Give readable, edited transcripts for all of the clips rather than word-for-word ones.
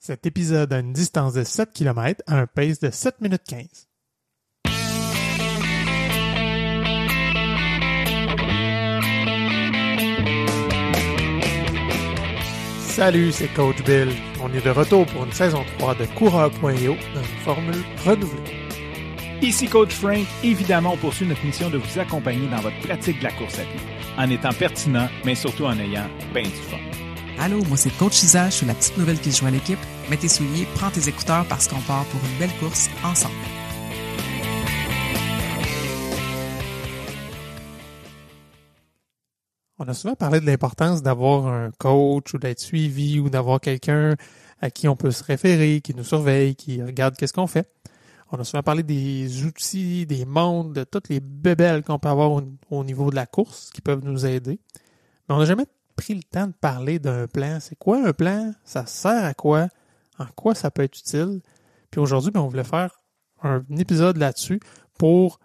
Cet épisode a une distance de 7 km à un pace de 7 minutes 15. Salut, c'est Coach Bill. On est de retour pour une saison 3 de Coureur.io dans une formule renouvelée. Ici Coach Frank. Évidemment, on poursuit notre mission de vous accompagner dans votre pratique de la course à pied, en étant pertinent, mais surtout en ayant bien du fun. Allô, moi c'est Coach Isa, je suis la petite nouvelle qui se joint à l'équipe. Mets tes souliers, prends tes écouteurs parce qu'on part pour une belle course ensemble. On a souvent parlé de l'importance d'avoir un coach ou d'être suivi ou d'avoir quelqu'un à qui on peut se référer, qui nous surveille, qui regarde qu'est-ce qu'on fait. On a souvent parlé des outils, des montres, de toutes les bébelles qu'on peut avoir au niveau de la course qui peuvent nous aider. Mais on n'a jamais pris le temps de parler d'un plan. C'est quoi un plan? Ça sert à quoi? En quoi ça peut être utile? Puis aujourd'hui, on voulait faire un épisode là-dessus pour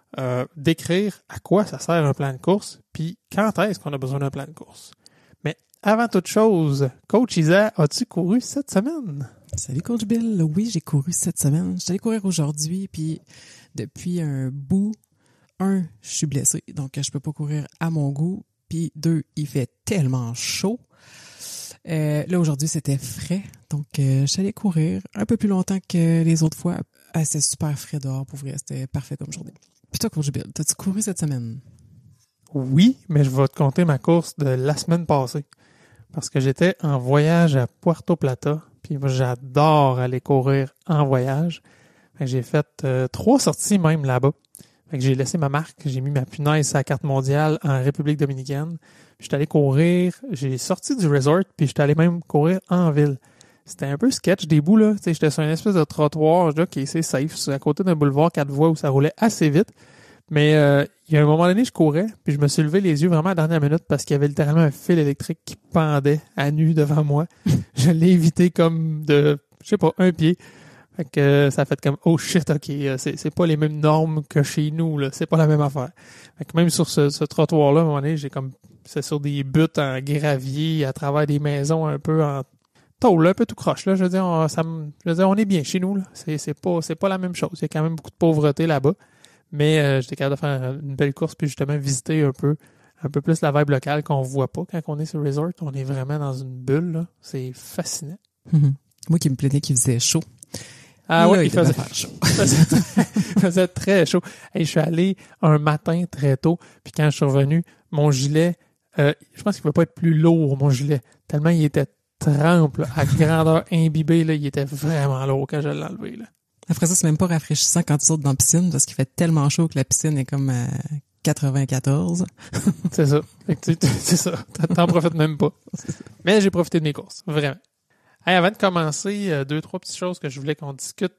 décrire à quoi ça sert un plan de course, puis quand est-ce qu'on a besoin d'un plan de course. Mais avant toute chose, Coach Isa, as-tu couru cette semaine? Salut Coach Bill, oui j'ai couru cette semaine. Je suis allé courir aujourd'hui, puis depuis un bout, je suis blessé, donc je peux pas courir à mon goût, puis 2, il fait tellement chaud. Là aujourd'hui c'était frais, donc je suis allé courir un peu plus longtemps que les autres fois. C'était super frais dehors, pour vrai, c'était parfait comme journée. Puis toi Coach Bill, t'as-tu couru cette semaine? Oui, mais je vais te compter ma course de la semaine passée. Parce que j'étais en voyage à Puerto Plata. Puis moi, j'adore aller courir en voyage. Fait que j'ai fait 3 sorties même là-bas. Fait que j'ai laissé ma marque. J'ai mis ma punaise sur la carte mondiale en République dominicaine. Puis j'étais allé courir. J'ai sorti du resort. Puis j'étais allé même courir en ville. C'était un peu sketch des bouts, là. Tu sais, j'étais sur une espèce de trottoir là, qui est assez safe. C'est à côté d'un boulevard 4 voies où ça roulait assez vite. Mais il y a un moment donné, je courais, puis je me suis levé les yeux vraiment à la dernière minute parce qu'il y avait littéralement un fil électrique qui pendait à nu devant moi. Je l'ai évité comme de, je sais pas, un pied. Fait que ça a fait comme, oh shit, ok, c'est pas les mêmes normes que chez nous, là. C'est pas la même affaire. Fait que même sur ce trottoir-là, à un moment donné, c'est sur des buttes en gravier, à travers des maisons un peu en tôle, un peu tout croche, là. Je veux dire, on est bien chez nous, là. C'est pas la même chose. Il y a quand même beaucoup de pauvreté là-bas. Mais j'étais capable de faire une belle course puis justement visiter un peu plus la vibe locale qu'on voit pas quand on est sur le resort. On est vraiment dans une bulle, là. C'est fascinant. Moi qui me plaignais qu'il faisait chaud. Ah oui, il faisait chaud. Il faisait très chaud. Hey, je suis allé un matin très tôt, puis quand je suis revenu, mon gilet, je pense qu'il ne pouvait pas être plus lourd, mon gilet. Tellement il était trempe, là, à grandeur imbibée, là, il était vraiment lourd quand je l'ai enlevé, là. Après ça, c'est même pas rafraîchissant quand tu sautes dans la piscine parce qu'il fait tellement chaud que la piscine est comme à 94. C'est ça. C'est ça. T'en profites même pas. Mais j'ai profité de mes courses. Vraiment. Hey, avant de commencer, 2-3 petites choses que je voulais qu'on discute.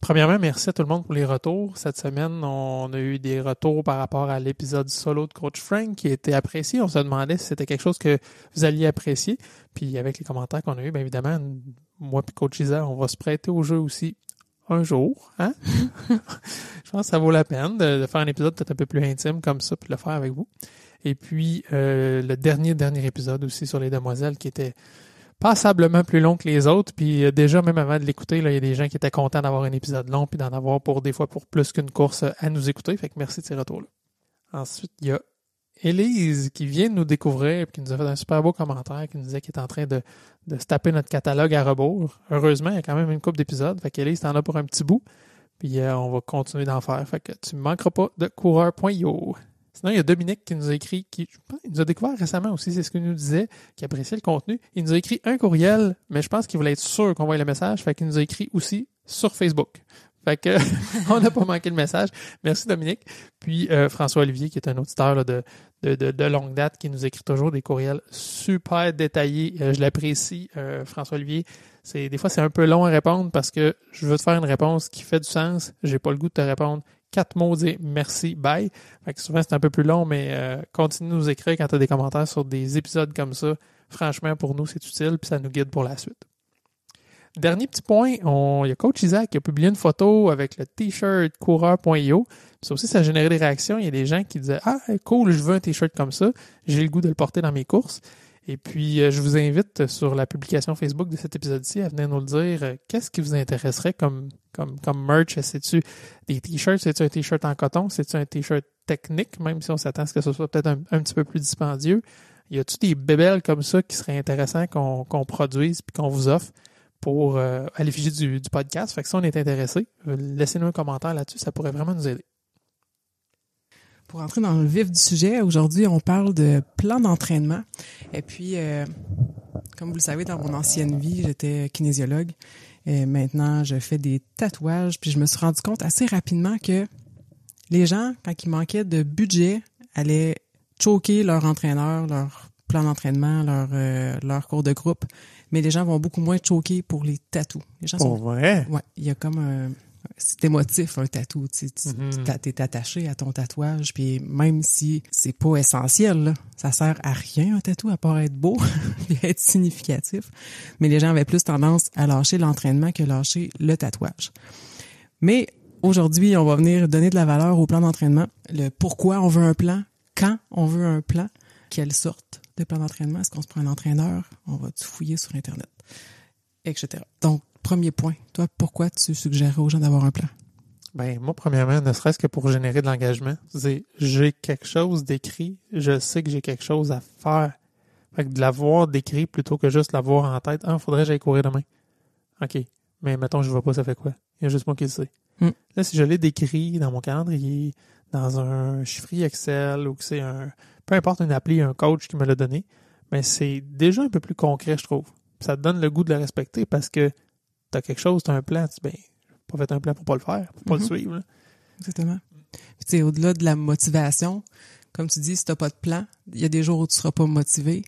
Premièrement, merci à tout le monde pour les retours. Cette semaine, on a eu des retours par rapport à l'épisode solo de Coach Frank qui a été apprécié. On se demandait si c'était quelque chose que vous alliez apprécier. Puis avec les commentaires qu'on a eu, bien évidemment, moi et Coach Isa, on va se prêter au jeu aussi un jour. Hein? Je pense que ça vaut la peine de faire un épisode peut-être un peu plus intime comme ça puis de le faire avec vous. Et puis, le dernier épisode aussi sur les demoiselles qui était passablement plus long que les autres, puis déjà, même avant de l'écouter, là, il y a des gens qui étaient contents d'avoir un épisode long, puis d'en avoir pour des fois pour plus qu'une course à nous écouter, fait que merci de ces retours-là. Ensuite, il y a Élise qui vient de nous découvrir, puis qui nous a fait un super beau commentaire, qui nous disait qu'il est en train de se taper notre catalogue à rebours. Heureusement, il y a quand même une couple d'épisodes, fait qu'Élise, t'en as pour un petit bout, puis on va continuer d'en faire, fait que tu ne manqueras pas de coureur.io. Sinon, il y a Dominique qui nous a écrit, il nous a découvert récemment aussi, c'est ce qu'il nous disait, qui appréciait le contenu. Il nous a écrit un courriel, mais je pense qu'il voulait être sûr qu'on voit le message, fait qu'il nous a écrit aussi sur Facebook. Fait que on n'a pas manqué le message. Merci Dominique. Puis François Olivier, qui est un auditeur là, de longue date, qui nous écrit toujours des courriels super détaillés. Je l'apprécie, François Olivier. Des fois, c'est un peu long à répondre parce que je veux te faire une réponse qui fait du sens. J'ai pas le goût de te répondre 4 mots, dire merci, bye. Fait que souvent, c'est un peu plus long, mais continue de nous écrire quand tu as des commentaires sur des épisodes comme ça. Franchement, pour nous, c'est utile, puis ça nous guide pour la suite. Dernier petit point, il y a Coach Isaac qui a publié une photo avec le t-shirt coureur.io. Ça aussi, ça a généré des réactions. Il y a des gens qui disaient « Ah, cool, je veux un t-shirt comme ça. J'ai le goût de le porter dans mes courses. » Et puis, je vous invite sur la publication Facebook de cet épisode-ci à venir nous le dire. Qu'est-ce qui vous intéresserait comme merch? C'est-tu des t-shirts? C'est-tu un t-shirt en coton? C'est-tu un t-shirt technique, même si on s'attend à ce que ce soit peut-être un petit peu plus dispendieux? Y a-tu des bébelles comme ça qui seraient intéressants qu'on produise puis qu'on vous offre pour à l'effigie du podcast? Fait que si on est intéressé, laissez-nous un commentaire là-dessus, ça pourrait vraiment nous aider. Pour entrer dans le vif du sujet, aujourd'hui, on parle de plan d'entraînement. Et puis, comme vous le savez, dans mon ancienne vie, j'étais kinésiologue. Et maintenant, je fais des tatouages. Puis je me suis rendu compte assez rapidement que les gens, quand il manquait de budget, allaient choquer leur entraîneur, leur plan d'entraînement, leur cours de groupe. Mais les gens vont beaucoup moins choquer pour les tatous. Les gens sont... vrai? Ouais, il y a comme c'est émotif, un tatou. T'es attaché à ton tatouage, puis même si c'est pas essentiel, là, ça sert à rien, un tatou, à part être beau et être significatif. Mais les gens avaient plus tendance à lâcher l'entraînement que lâcher le tatouage. Mais aujourd'hui, on va venir donner de la valeur au plan d'entraînement, le pourquoi on veut un plan, quand on veut un plan, quelle sorte de plan d'entraînement, est-ce qu'on se prend un entraîneur, on va tout fouiller sur Internet, etc. Donc, premier point, toi, pourquoi tu suggérerais aux gens d'avoir un plan? Ben, moi, premièrement, ne serait-ce que pour générer de l'engagement. C'est, j'ai quelque chose d'écrit, je sais que j'ai quelque chose à faire. Fait que de l'avoir d'écrit plutôt que juste l'avoir en tête. Ah, faudrait que j'aille courir demain. OK. Mais mettons, je ne vois pas, ça fait quoi? Il y a juste moi qui le sais. Là, si je l'ai décrit dans mon calendrier, dans un chiffrier Excel, ou que c'est peu importe, une appli, un coach qui me l'a donné, ben, c'est déjà un peu plus concret, je trouve. Ça te donne le goût de le respecter parce que t'as quelque chose, t'as un plan, ben, pas fait un plan pour pas le faire, pour pas le suivre. Là. Exactement. Puis tu sais, au-delà de la motivation, comme tu dis, si t'as pas de plan, il y a des jours où tu seras pas motivé,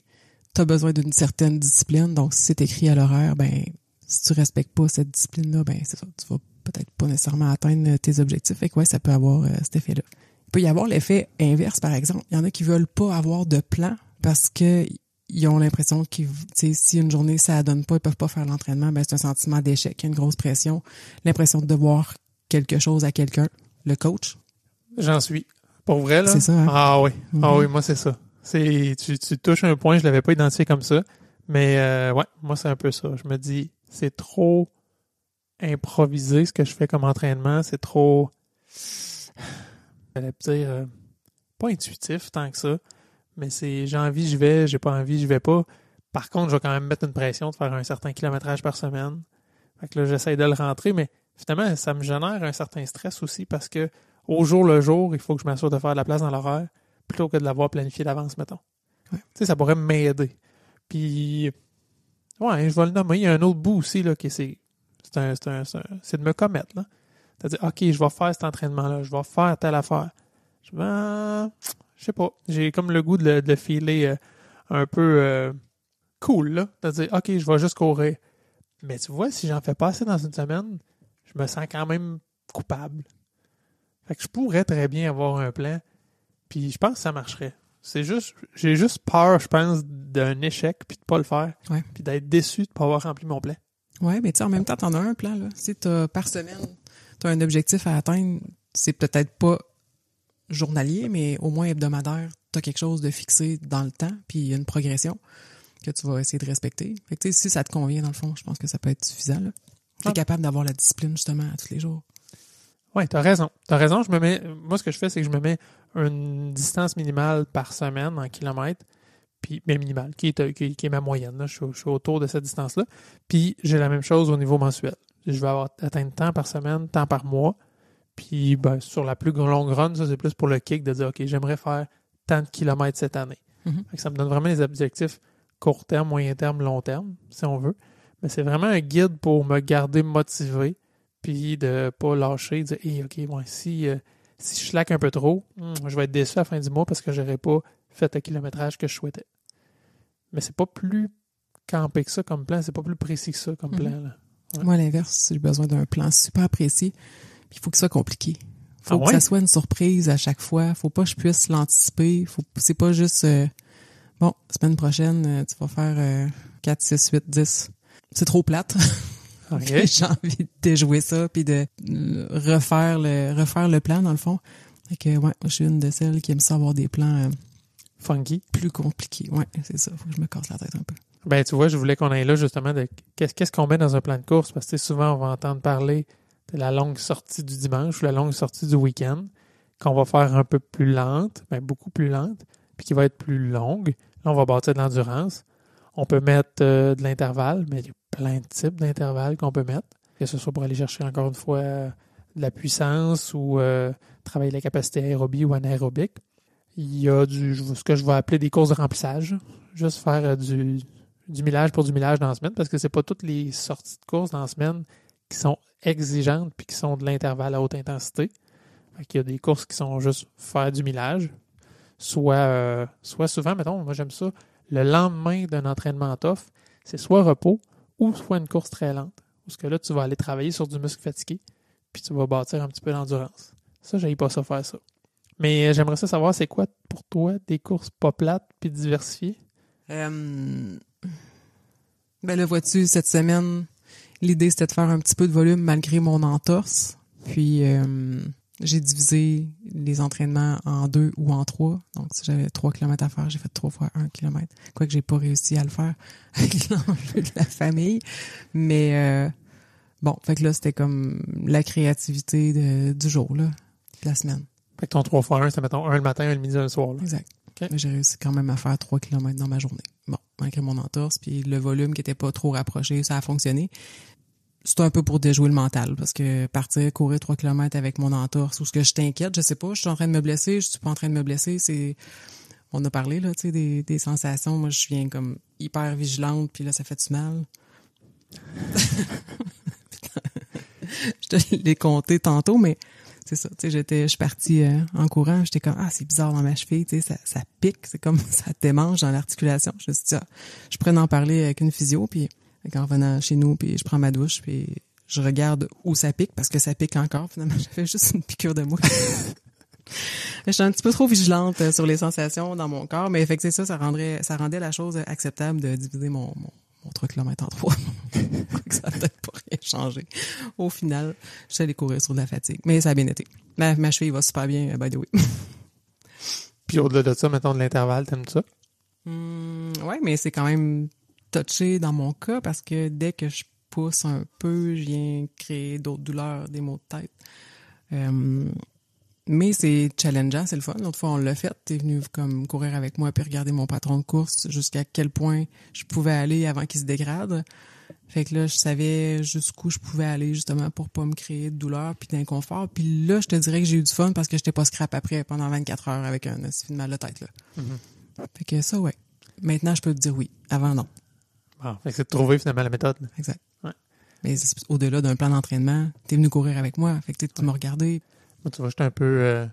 t'as besoin d'une certaine discipline, donc si c'est écrit à l'horaire, ben, si tu respectes pas cette discipline-là, ben, c'est ça, tu vas peut-être pas nécessairement atteindre tes objectifs, fait que ouais, ça peut avoir cet effet-là. Il peut y avoir l'effet inverse, par exemple. Il y en a qui veulent pas avoir de plan parce que ils ont l'impression qu'ils, si une journée ça donne pas, ils peuvent pas faire l'entraînement, ben c'est un sentiment d'échec, il y a une grosse pression, l'impression de devoir quelque chose à quelqu'un, le coach. J'en suis. Pour vrai, là. C'est ça, hein? Ah oui. Ah oui, moi, c'est ça. Tu touches un point, je l'avais pas identifié comme ça. Mais, ouais, moi, c'est un peu ça. Je me dis, c'est trop improvisé ce que je fais comme entraînement. C'est trop, j'allais dire, pas intuitif tant que ça. Mais c'est j'ai envie, je vais, j'ai pas envie, je vais pas. Par contre, je vais quand même mettre une pression de faire un certain kilométrage par semaine. Fait que là, j'essaie de le rentrer, mais finalement, ça me génère un certain stress aussi parce que au jour le jour, il faut que je m'assure de faire de la place dans l'horaire plutôt que de l'avoir planifié d'avance, mettons. Ouais. Tu sais, ça pourrait m'aider. Puis, ouais, je vais le nommer. Il y a un autre bout aussi, là, qui c'est de me commettre, là. C'est-à-dire, OK, je vais faire cet entraînement-là, je vais faire telle affaire. Je sais pas. J'ai comme le goût de le filer un peu cool, là. C'est-à-dire, OK, je vais juste courir. Mais tu vois, si j'en fais pas assez dans une semaine, je me sens quand même coupable. Fait que je pourrais très bien avoir un plan, puis je pense que ça marcherait. J'ai juste peur, je pense, d'un échec, puis de pas le faire, puis d'être déçu de pas avoir rempli mon plan. Ouais, mais tu sais, en même temps, t'en as un plan, là. Si par semaine, t'as un objectif à atteindre, c'est peut-être pas journalier, mais au moins hebdomadaire, t'as quelque chose de fixé dans le temps, puis il y a une progression que tu vas essayer de respecter. Fait que tu sais, si ça te convient, dans le fond, je pense que ça peut être suffisant, là. T'es capable d'avoir la discipline, justement, à tous les jours. Ouais, t'as raison. Moi, ce que je fais, c'est que je me mets une distance minimale par semaine en kilomètres, puis, mais minimale, qui est ma moyenne, là. Je suis autour de cette distance-là. Puis, j'ai la même chose au niveau mensuel. Je vais atteindre tant par semaine, tant par mois. Puis, ben, sur la plus longue run, ça, c'est plus pour le kick de dire, OK, j'aimerais faire tant de kilomètres cette année. Fait que ça me donne vraiment des objectifs court terme, moyen terme, long terme, si on veut. Mais c'est vraiment un guide pour me garder motivé, puis de pas lâcher, de dire, hey, OK, bon, si je slack un peu trop, je vais être déçu à la fin du mois parce que j'aurais pas fait le kilométrage que je souhaitais. Mais c'est pas plus campé que ça comme plan, c'est pas plus précis que ça comme plan. Là. Ouais. Moi, à l'inverse, j'ai besoin d'un plan super précis. Il faut que ça soit compliqué. Faut que ça soit une surprise à chaque fois. Faut pas que je puisse l'anticiper. C'est pas juste bon, semaine prochaine, tu vas faire 4, 6, 8, 10. C'est trop plate. Okay. J'ai envie de déjouer ça puis de refaire le plan, dans le fond. Fait que ouais, je suis une de celles qui aime ça avoir des plans funky. Plus compliqué. Ouais, c'est ça. Faut que je me casse la tête un peu. Ben, tu vois, je voulais qu'on aille là, justement, de qu'est-ce qu'on met dans un plan de course, parce que souvent, on va entendre parler de la longue sortie du dimanche ou la longue sortie du week-end, qu'on va faire un peu plus lente, ben, beaucoup plus lente, puis qui va être plus longue. Là, on va bâtir de l'endurance. On peut mettre de l'intervalle, mais il y a plein de types d'intervalles qu'on peut mettre, que ce soit pour aller chercher, encore une fois, de la puissance ou travailler la capacité aérobie ou anaérobique. Il y a ce que je vais appeler des courses de remplissage. Juste faire du millage pour du millage dans la semaine, parce que c'est pas toutes les sorties de course dans la semaine qui sont exigeantes puis qui sont de l'intervalle à haute intensité. Fait qu'il y a des courses qui sont juste faire du millage. Soit souvent, mettons, moi j'aime ça, le lendemain d'un entraînement tough, c'est soit repos ou soit une course très lente. Parce que là, tu vas aller travailler sur du muscle fatigué puis tu vas bâtir un petit peu d'endurance. Ça, j'aille pas ça faire ça. Mais j'aimerais ça savoir, c'est quoi pour toi des courses pas plates puis diversifiées? Ben là, vois-tu, cette semaine, l'idée, c'était de faire un petit peu de volume malgré mon entorse. Puis, j'ai divisé les entraînements en 2 ou en 3. Donc, si j'avais 3 km à faire, j'ai fait 3 fois 1 km. Quoique j'ai pas réussi à le faire avec l'enjeu de la famille. Mais bon, fait que là, c'était comme la créativité du jour, là, de la semaine. Fait que ton 3x1, c'est mettons un le matin, un le midi, un le soir. Là. Exact. Okay. Mais j'ai réussi quand même à faire 3 km dans ma journée. Bon, malgré mon entorse, puis le volume qui était pas trop rapproché, ça a fonctionné. C'est un peu pour déjouer le mental, parce que partir courir 3 km avec mon entorse, ou ce que je t'inquiète, je sais pas, je suis en train de me blesser, je suis pas en train de me blesser, on a parlé, là, tu sais, des sensations. Moi, je viens comme hyper vigilante, puis là, ça fait du mal. Je te l'ai compté tantôt, mais c'est ça, tu sais, je suis partie en courant, j'étais comme, c'est bizarre dans ma cheville, tu sais, ça pique, c'est comme, ça démange dans l'articulation. Je me suis dit, je pourrais en parler avec une physio, puis en revenant chez nous, puis je prends ma douche, puis je regarde où ça pique, parce que ça pique encore, finalement, j'avais juste une piqûre de mouche. Je suis un petit peu trop vigilante sur les sensations dans mon corps, mais effectivement, ça rendait la chose acceptable de diviser mon 3 km en 3. Ça n'a peut-être pas rien changé. Au final, je suis allée courir sur de la fatigue. Mais ça a bien été. Ma cheville va super bien, by the way. Puis au-delà de ça, mettons de l'intervalle, t'aimes ça? Ouais, mais c'est quand même touché dans mon cas parce que dès que je pousse un peu, je viens créer d'autres douleurs, des maux de tête. Mais c'est challengeant, c'est le fun. L'autre fois, on l'a fait. T'es venu comme courir avec moi puis regarder mon patron de course jusqu'à quel point je pouvais aller avant qu'il se dégrade. Fait que là, je savais jusqu'où je pouvais aller justement pour pas me créer de douleur puis d'inconfort. Puis là, je te dirais que j'ai eu du fun parce que j'étais pas scrap après pendant 24 heures avec un assez de mal de tête, là. Mm-hmm. Fait que ça, ouais. Maintenant, je peux te dire oui. Avant, non. Bon, fait que c'est de trouver finalement la méthode. Là. Exact. Ouais. Mais au-delà d'un plan d'entraînement, t'es venu courir avec moi. Fait que tu m'as regardé. Moi, tu vois, j'étais un peu...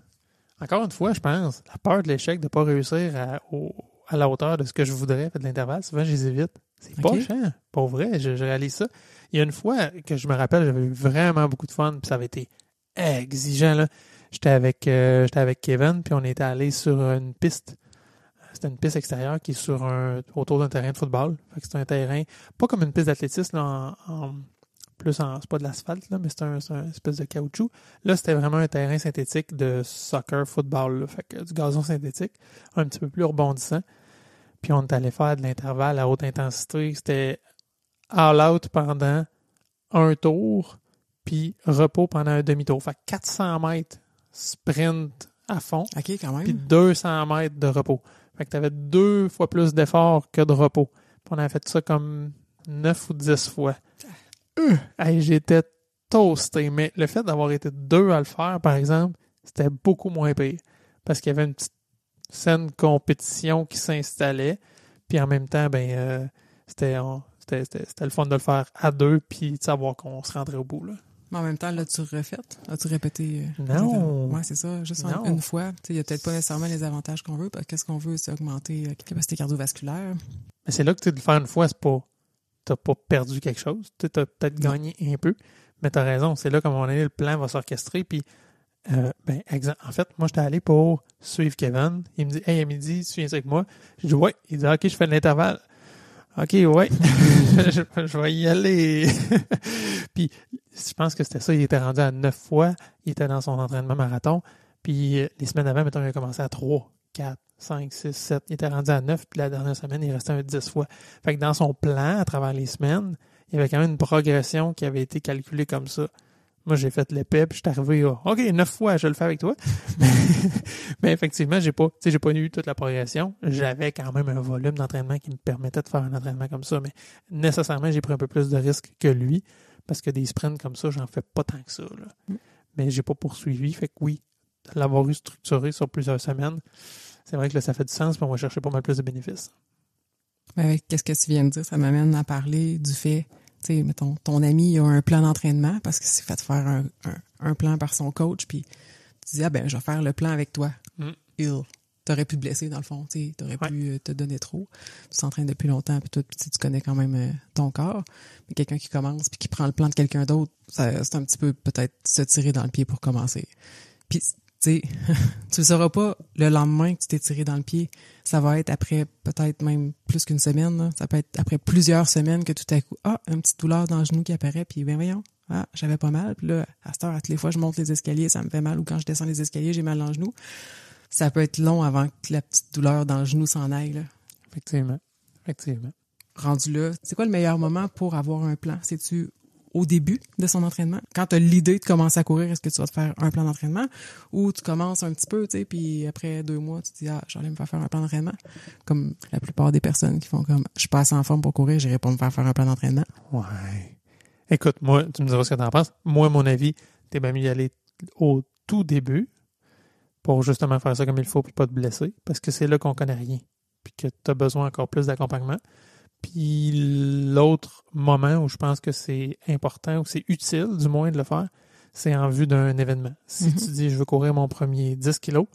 Encore une fois, je pense, la peur de l'échec, de pas réussir à la hauteur de ce que je voudrais, fait de l'intervalle, souvent, je les évite. C'est pas chiant. Pas vrai, je réalise ça. Il y a une fois que je me rappelle, j'avais eu vraiment beaucoup de fun, puis ça avait été exigeant, là. J'étais avec Kevin, puis on était allé sur une piste. C'était une piste extérieure qui est autour d'un terrain de football. Fait que c'est un terrain, pas comme une piste d'athlétisme, là, c'est pas de l'asphalte, là, mais c'est un espèce de caoutchouc. Là, c'était vraiment un terrain synthétique de soccer, football, là, fait que du gazon synthétique, un petit peu plus rebondissant. Puis on est allé faire de l'intervalle à haute intensité. C'était all out pendant un tour, puis repos pendant un demi-tour. Fait que 400 mètres sprint à fond, OK, quand même. Puis 200 mètres de repos. Fait que t'avais 2 fois plus d'efforts que de repos. Puis on avait fait ça comme 9 ou 10 fois. Hey, j'étais toasté, mais le fait d'avoir été 2 à le faire, par exemple, c'était beaucoup moins pire. Parce qu'il y avait une petite saine compétition qui s'installait, puis en même temps, c'était le fun de le faire à 2, puis de savoir qu'on se rendrait au bout, là. Mais en même temps, l'as-tu refait? As-tu répété? Non. Ouais, c'est ça. Juste une fois. Il n'y a peut-être pas nécessairement les avantages qu'on veut. Parce que qu'est-ce qu'on veut, c'est augmenter la capacité cardiovasculaire. Mais c'est là que de le faire une fois, c'est pas... T'as pas perdu quelque chose. T'as peut-être gagné un peu. Mais t'as raison. C'est là qu'à un moment donné, le plan va s'orchestrer. Puis, en fait, moi, j'étais allé pour suivre Kevin. Il me dit, hey, à midi, tu viens avec moi? Je dis, ouais. Il dit, OK, je fais de l'intervalle. OK, ouais. je vais y aller. Puis, je pense que c'était ça. Il était rendu à 9 fois. Il était dans son entraînement marathon. Puis, les semaines avant, mettons, il a commencé à 3. 4, 5, 6, 7. Il était rendu à 9, puis la dernière semaine, il restait un 10 fois. Fait que dans son plan, à travers les semaines, il y avait quand même une progression qui avait été calculée comme ça. Moi, j'ai fait l'épée, puis je suis arrivé à OK, 9 fois, je le fais avec toi. Mais effectivement, j'ai pas eu toute la progression. J'avais quand même un volume d'entraînement qui me permettait de faire un entraînement comme ça. Mais nécessairement, j'ai pris un peu plus de risques que lui. Parce que des sprints comme ça, j'en fais pas tant que ça. Là. Mais j'ai pas poursuivi. Fait que oui, l'avoir eu structuré sur plusieurs semaines, c'est vrai que là, ça fait du sens, puis on va chercher pas mal plus de bénéfices. Avec qu'est-ce que tu viens de dire, ça m'amène à parler du fait, tu sais, mettons, ton ami a un plan d'entraînement parce qu'il s'est fait faire un plan par son coach, puis tu dis, je vais faire le plan avec toi. T'aurais pu te blesser, dans le fond, tu sais, t'aurais pu te donner trop. Tu t'entraînes depuis longtemps, puis tu connais quand même ton corps. Mais quelqu'un qui commence, puis qui prend le plan de quelqu'un d'autre, c'est un petit peu peut-être se tirer dans le pied pour commencer. Puis, tu sais, tu le sauras pas le lendemain que tu t'es tiré dans le pied. Ça va être après peut-être même plus qu'une semaine. Là. Ça peut être après plusieurs semaines que tout à coup, une petite douleur dans le genou qui apparaît, puis voyons, j'avais pas mal. Puis là, à cette heure, toutes les fois, je monte les escaliers, ça me fait mal. Ou quand je descends les escaliers, j'ai mal dans le genou. Ça peut être long avant que la petite douleur dans le genou s'en aille. Là. Effectivement. Rendu là, c'est quoi le meilleur moment pour avoir un plan? C'est-tu au début de son entraînement? Quand tu as l'idée de commencer à courir, est-ce que tu vas te faire un plan d'entraînement? Ou tu commences un petit peu, tu sais, puis après 2 mois, tu te dis, j'allais me faire un plan d'entraînement. Comme la plupart des personnes qui font comme, je suis pas assez en forme pour courir, j'irai pas me faire un plan d'entraînement. Ouais. Écoute, moi, tu me diras ce que tu en penses. Moi, à mon avis, t'es bien mieux d'y aller au tout début pour justement faire ça comme il faut puis pas te blesser, parce que c'est là qu'on connaît rien, puis que tu as besoin encore plus d'accompagnement. Puis l'autre moment où je pense que c'est important, ou c'est utile du moins de le faire, c'est en vue d'un événement. Si tu dis je veux courir mon premier 10 kilos,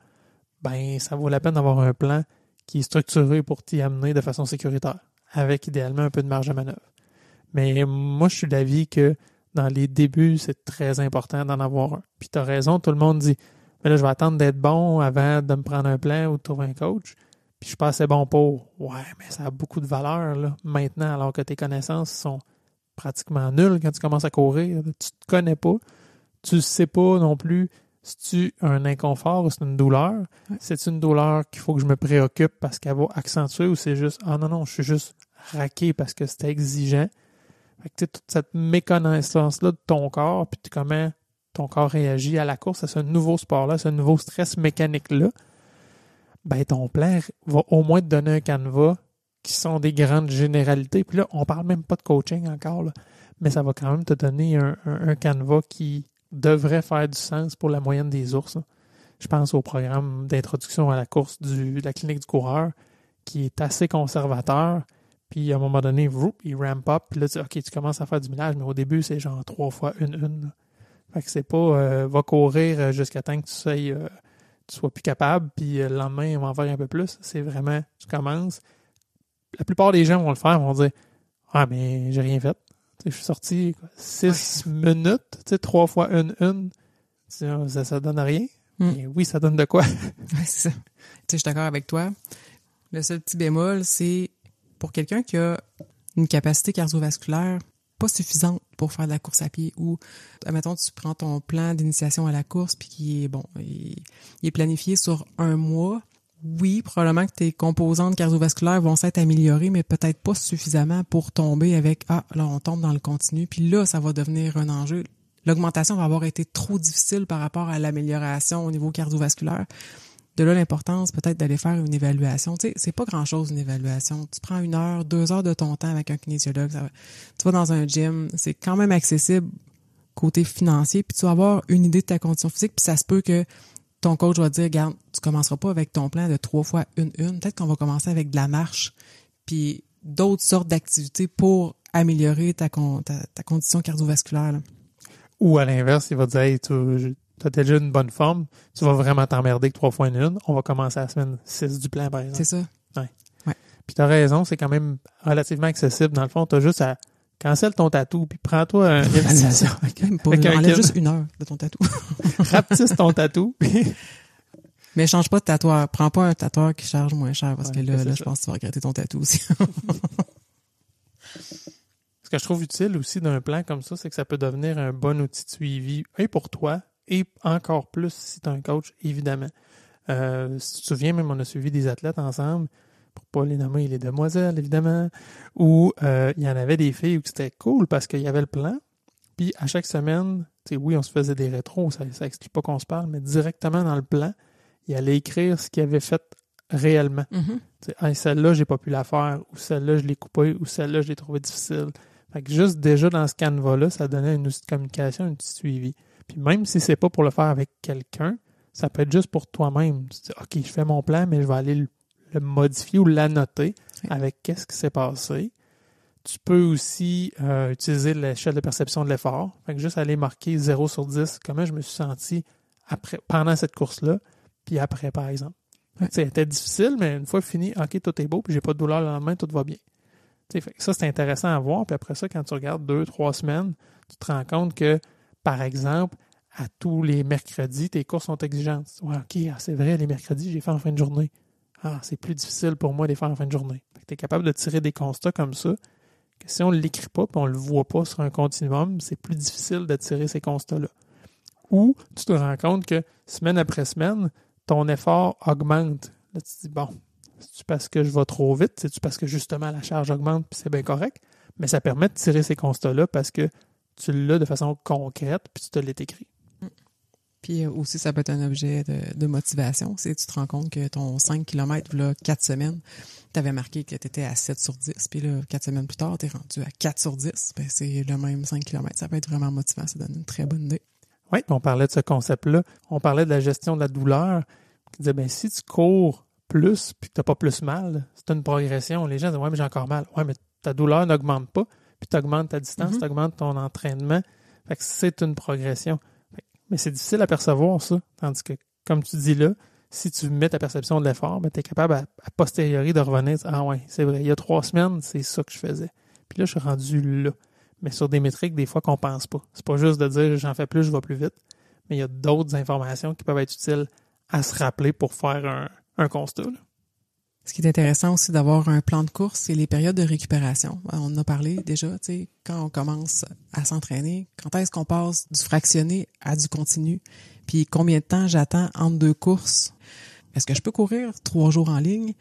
ben ça vaut la peine d'avoir un plan qui est structuré pour t'y amener de façon sécuritaire, avec idéalement un peu de marge de manœuvre. Mais moi, je suis d'avis que dans les débuts, c'est très important d'en avoir un. Puis tu as raison, tout le monde dit mais là, je vais attendre d'être bon avant de me prendre un plan ou de trouver un coach. Puis je suis pas assez bon pour. Ouais, mais ça a beaucoup de valeur là, maintenant, alors que tes connaissances sont pratiquement nulles quand tu commences à courir. Tu te connais pas. Tu sais pas non plus si tu as un inconfort ou c'est une douleur. Ouais. C'est une douleur qu'il faut que je me préoccupe parce qu'elle va accentuer ou c'est juste non, je suis juste raqué parce que c'était exigeant. Fait que toute cette méconnaissance-là de ton corps, puis comment ton corps réagit à la course, à ce nouveau sport-là, ce nouveau stress mécanique-là, ben ton plan va au moins te donner un canevas qui sont des grandes généralités. Puis là, on parle même pas de coaching encore, là, mais ça va quand même te donner un canevas qui devrait faire du sens pour la moyenne des ours. Là. Je pense au programme d'introduction à la course de la clinique du coureur qui est assez conservateur. Puis à un moment donné, il ramp up. Puis là, tu commences à faire du millage, mais au début, c'est genre 3 fois une. Fait que c'est pas va courir jusqu'à temps que tu sois plus capable, puis le lendemain, on va en faire un peu plus. C'est vraiment, tu commences. La plupart des gens vont le faire, vont dire mais j'ai rien fait. Je suis sorti 6 minutes, 3 fois une. Ça donne rien. Mais oui, ça donne de quoi. Ouais, c'est ça. Je suis d'accord avec toi. Le seul petit bémol, c'est pour quelqu'un qui a une capacité cardiovasculaire pas suffisante pour faire de la course à pied ou, admettons, tu prends ton plan d'initiation à la course puis qui est, il est planifié sur 1 mois. Oui, probablement que tes composantes cardiovasculaires vont s'être améliorées, mais peut-être pas suffisamment pour tomber avec, là, on tombe dans le continu, puis là, ça va devenir un enjeu. L'augmentation va avoir été trop difficile par rapport à l'amélioration au niveau cardiovasculaire. De là, l'importance peut-être d'aller faire une évaluation. Tu sais, c'est pas grand-chose une évaluation. Tu prends 1 heure, 2 heures de ton temps avec un kinésiologue. Tu vas dans un gym, c'est quand même accessible côté financier, puis tu vas avoir une idée de ta condition physique, puis ça se peut que ton coach va dire, regarde, tu commenceras pas avec ton plan de 3 fois une. Peut-être qu'on va commencer avec de la marche, puis d'autres sortes d'activités pour améliorer ta condition cardiovasculaire. Là. Ou à l'inverse, il va dire, hey, tu as déjà une bonne forme, tu vas vraiment t'emmerder que 3 fois une. On va commencer à la semaine 6 du plan, par exemple. C'est ça. Ouais. Puis t'as raison, c'est quand même relativement accessible. Dans le fond, t'as juste à cancelle ton tatou, puis prends-toi une évaluation. Enlève juste 1 heure de ton tatou. Rapetisse ton tatou. Mais change pas de tatoueur. Prends pas un tatoueur qui charge moins cher, parce que là, je pense que tu vas regretter ton tatou aussi. Ce que je trouve utile aussi d'un plan comme ça, c'est que ça peut devenir un bon outil de suivi, et pour toi, et encore plus si tu as un coach, évidemment. Si tu te souviens, même on a suivi des athlètes ensemble, pour pas les nommer les demoiselles, évidemment, où il y en avait des filles où c'était cool parce qu'il y avait le plan. Puis à chaque semaine, oui, on se faisait des rétros, ça exclut pas qu'on se parle, mais directement dans le plan, il allait écrire ce qu'il avait fait réellement. Hey, celle-là, j'ai pas pu la faire, ou celle-là, je l'ai coupée, ou celle-là, je l'ai trouvée difficile. Fait que juste déjà dans ce canevas-là, ça donnait une outil de communication, un petit suivi. Puis même si c'est pas pour le faire avec quelqu'un, ça peut être juste pour toi-même. Tu dis, OK, je fais mon plan, mais je vais aller le modifier ou l'annoter avec qu'est-ce qui s'est passé. Tu peux aussi utiliser l'échelle de perception de l'effort. Fait que juste aller marquer 0 sur 10, comment je me suis senti pendant cette course-là, puis après, par exemple. Ça a été difficile, mais une fois fini, OK, tout est beau, puis j'ai pas de douleur le lendemain, tout va bien. Fait que ça, c'est intéressant à voir. Puis après ça, quand tu regardes 2-3 semaines, tu te rends compte que, par exemple, à tous les mercredis, tes courses sont exigeantes. Ouais, OK, c'est vrai, les mercredis, j'ai fait en fin de journée. C'est plus difficile pour moi de les faire en fin de journée. Tu es capable de tirer des constats comme ça, que si on ne l'écrit pas et on ne le voit pas sur un continuum, c'est plus difficile de tirer ces constats-là. Ou tu te rends compte que, semaine après semaine, ton effort augmente. Là, tu te dis, bon, c'est-tu parce que je vais trop vite? C'est-tu parce que justement la charge augmente puis c'est bien correct? Mais ça permet de tirer ces constats-là parce que tu l'as de façon concrète puis tu te l'es écrit. Puis aussi, ça peut être un objet de motivation. C'est tu te rends compte que ton 5 km, là, 4 semaines, tu avais marqué que tu étais à 7 sur 10. Puis là, 4 semaines plus tard, tu es rendu à 4 sur 10. Ben, c'est le même 5 km. Ça peut être vraiment motivant. Ça donne une très bonne idée. Oui, on parlait de ce concept-là. On parlait de la gestion de la douleur. Qui disait, ben, si tu cours plus puis que tu n'as pas plus mal, c'est une progression. Les gens disent, ouais, mais j'ai encore mal. Ouais, mais ta douleur n'augmente pas. Puis tu augmentes ta distance, tu augmentes ton entraînement. Fait que c'est une progression. Mais c'est difficile à percevoir, ça. Tandis que, comme tu dis là, si tu mets ta perception de l'effort, ben, tu es capable à posteriori de revenir. Ah ouais, c'est vrai, il y a 3 semaines, c'est ça que je faisais. Puis là, je suis rendu là. Mais sur des métriques, des fois, qu'on pense pas. C'est pas juste de dire j'en fais plus, je vais plus vite. Mais il y a d'autres informations qui peuvent être utiles à se rappeler pour faire un constat. Là. Ce qui est intéressant aussi d'avoir un plan de course, c'est les périodes de récupération. On en a parlé déjà, tu sais, quand on commence à s'entraîner, quand est-ce qu'on passe du fractionné à du continu, puis combien de temps j'attends entre 2 courses. Est-ce que je peux courir 3 jours en ligne?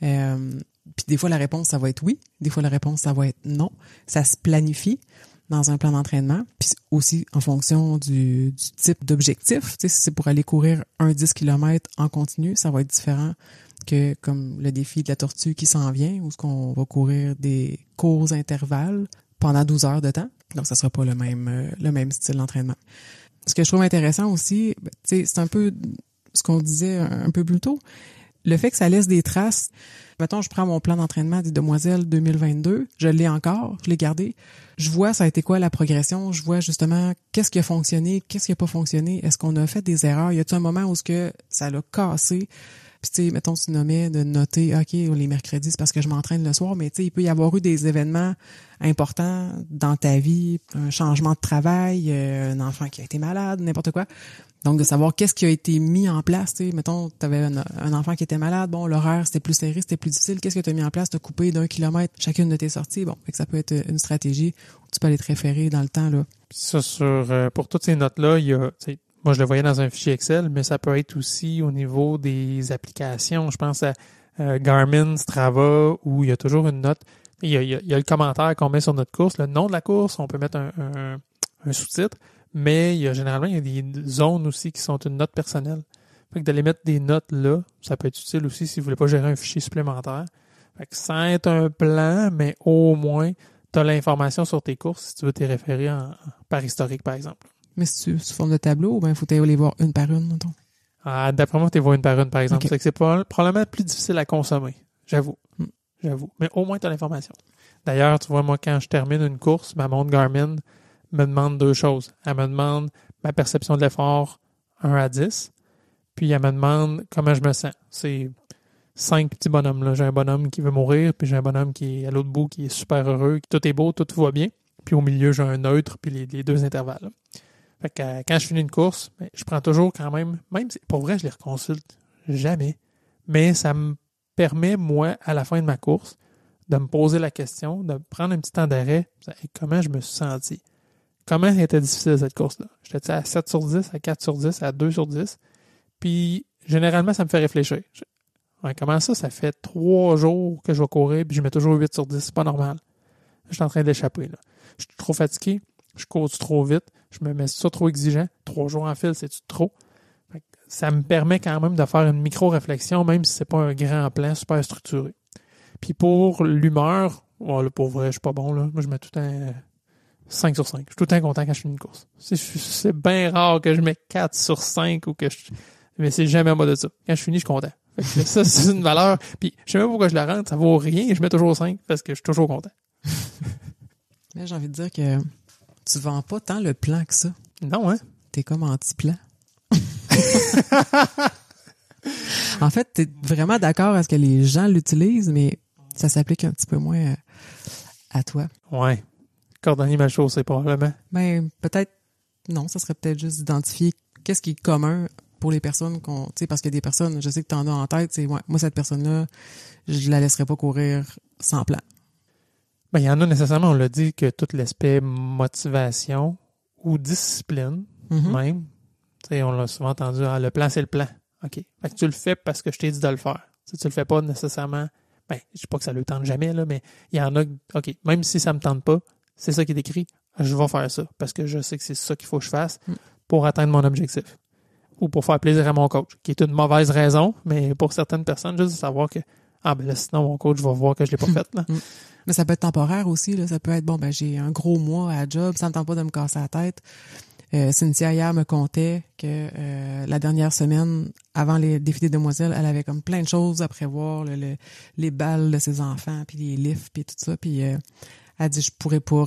Puis des fois, la réponse, ça va être oui. Des fois, la réponse, ça va être non. Ça se planifie dans un plan d'entraînement, puis aussi en fonction du type d'objectif. Tu sais, si c'est pour aller courir un 10 km en continu, ça va être différent que comme le défi de la tortue qui s'en vient, où qu'on va courir des courts intervalles pendant 12 heures de temps. Donc, ça sera pas le même style d'entraînement. Ce que je trouve intéressant aussi, tu sais, c'est un peu ce qu'on disait un peu plus tôt. Le fait que ça laisse des traces. Mettons, je prends mon plan d'entraînement des Demoiselles 2022, je l'ai encore, je l'ai gardé. Je vois ça a été quoi la progression, je vois justement qu'est-ce qui a fonctionné, qu'est-ce qui a pas fonctionné, est-ce qu'on a fait des erreurs, y a-t-il un moment où ce que ça l'a cassé? Puis tu sais, mettons, tu nommais de noter, OK, les mercredis, c'est parce que je m'entraîne le soir, mais tu sais, il peut y avoir eu des événements importants dans ta vie, un changement de travail, un enfant qui a été malade, n'importe quoi. Donc, de savoir qu'est-ce qui a été mis en place, tu sais, mettons, tu avais un enfant qui était malade, bon, l'horaire, c'était plus serré, c'était plus difficile, qu'est-ce que tu as mis en place? Tu as coupé d'1 kilomètre chacune de tes sorties, bon, fait que ça peut être une stratégie où tu peux aller te référer dans le temps, là. Puis ça, pour toutes ces notes-là, il y a, moi, je le voyais dans un fichier Excel, mais ça peut être aussi au niveau des applications. Je pense à Garmin, Strava, où il y a toujours une note. Il y a le commentaire qu'on met sur notre course, le nom de la course, on peut mettre un sous-titre, mais généralement, il y a des zones aussi qui sont une note personnelle. Fait que d'aller mettre des notes là, ça peut être utile aussi si vous voulez pas gérer un fichier supplémentaire. Fait que sans être un plan, mais au moins, tu as l'information sur tes courses si tu veux t'y référer par historique, par exemple. Mais si tu sous forme de tableau, ben faut aller voir une par une, mettons. D'après moi, tu les vois une par une, par exemple. Okay. C'est que c'est probablement plus difficile à consommer. J'avoue. J'avoue. Mais au moins, tu as l'information. D'ailleurs, tu vois, moi, quand je termine une course, ma montre Garmin me demande 2 choses. Elle me demande ma perception de l'effort 1 à 10. Puis elle me demande comment je me sens. C'est 5 petits bonhommes, là. J'ai un bonhomme qui veut mourir, puis j'ai un bonhomme qui est à l'autre bout, qui est super heureux. Tout est beau, tout va bien. Puis au milieu, j'ai un neutre, puis les 2 intervalles. Là. Fait que quand je finis une course, je prends toujours quand même si, pour vrai, je les reconsulte jamais. Mais ça me permet, moi, à la fin de ma course, de me poser la question, de prendre un petit temps d'arrêt. Comment je me suis senti? Comment était difficile cette course-là? J'étais à 7 sur 10, à 4 sur 10, à 2 sur 10. Puis généralement, ça me fait réfléchir. Ouais, comment ça? Ça fait 3 jours que je vais courir puis je mets toujours 8 sur 10. C'est pas normal. Je suis en train d'échapper, là. Je suis trop fatigué. Je cours trop vite. Je me mets ça trop exigeant. 3 jours en fil, c'est-tu trop? Ça me permet quand même de faire une micro-réflexion, même si c'est pas un grand plan super structuré. Puis pour l'humeur, là, pour vrai, je suis pas bon, là. Moi, je mets tout un 5 sur 5. Je suis tout le temps content quand je finis une course. C'est bien rare que je mets 4 sur 5 ou que mais c'est jamais moi de ça. Quand je finis, je suis content. Fait que ça, c'est une valeur. Puis je sais même pas pourquoi je la rentre, ça vaut rien. Je mets toujours 5 parce que je suis toujours content. Mais j'ai envie de dire que tu vends pas tant le plan que ça. Non, hein? T'es comme anti-plan. En fait, t'es vraiment d'accord à ce que les gens l'utilisent, mais ça s'applique un petit peu moins à toi. Ouais. Cordonnier mal chaussé, probablement. Ben, peut-être, non, ça serait peut-être juste d'identifier qu'est-ce qui est commun pour les personnes tu sais, parce qu'il y a des personnes, je sais que t'en as en tête, c'est, ouais, moi, cette personne-là, je la laisserai pas courir sans plan. Ben, il y en a nécessairement, on l'a dit, que tout l'aspect motivation ou discipline, même. Tu sais, on l'a souvent entendu, le plan, c'est le plan. OK. Fait que tu le fais parce que je t'ai dit de le faire. Si tu le fais pas nécessairement, ben, je dis pas que ça le tente jamais, là, mais il y en a, OK, même si ça me tente pas, c'est ça qui est écrit, je vais faire ça parce que je sais que c'est ça qu'il faut que je fasse pour atteindre mon objectif ou pour faire plaisir à mon coach, qui est une mauvaise raison, mais pour certaines personnes, juste de savoir que, ben là, sinon, mon coach va voir que je l'ai pas faite, là. Mais ça peut être temporaire aussi, là. Ça peut être, bon, ben, j'ai un gros mois à la job, ça me tente pas de me casser la tête. Cynthia, hier, me contait que la dernière semaine, avant les défis des demoiselles, elle avait comme plein de choses à prévoir, les balles de ses enfants, puis les lifts, puis tout ça. Puis elle dit, je pourrais pas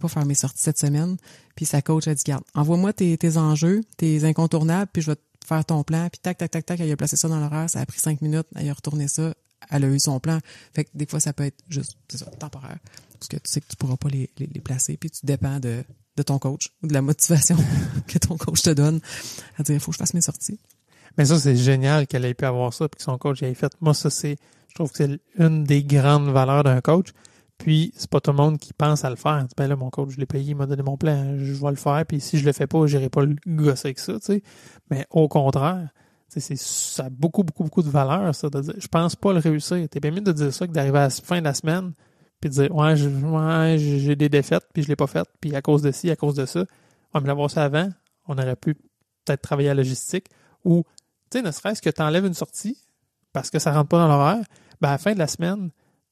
faire mes sorties cette semaine. Puis sa coach a dit, garde, envoie-moi tes enjeux, tes incontournables, puis je vais te faire ton plan. Puis tac, tac, tac, tac, elle a placé ça dans l'horaire. Ça a pris 5 minutes. Elle a retourné ça. Elle a eu son plan. Fait que des fois, ça peut être juste, c'est ça, temporaire. Parce que tu sais que tu pourras pas les placer. Puis tu dépends de ton coach ou de la motivation que ton coach te donne à dire, il faut que je fasse mes sorties. Mais ça, c'est génial qu'elle ait pu avoir ça puis que son coach ait fait. Moi, ça, je trouve que c'est une des grandes valeurs d'un coach. Puis, c'est pas tout le monde qui pense à le faire. Ben là, mon coach, je l'ai payé, il m'a donné mon plan, je vais le faire. Puis si je le fais pas, j'irai pas le gosser avec ça, tu sais. Mais au contraire, ça a beaucoup, beaucoup, beaucoup de valeur, ça, de dire, je pense pas le réussir. T'es bien mieux de dire ça que d'arriver à la fin de la semaine puis de dire, j'ai des défaites, puis je l'ai pas fait, puis à cause de ci, à cause de ça. Ouais, mais l'avoir ça avant, on aurait pu peut-être travailler à la logistique, ou, tu sais, ne serait-ce que t'enlèves une sortie, parce que ça rentre pas dans l'horaire, ben à la fin de la semaine,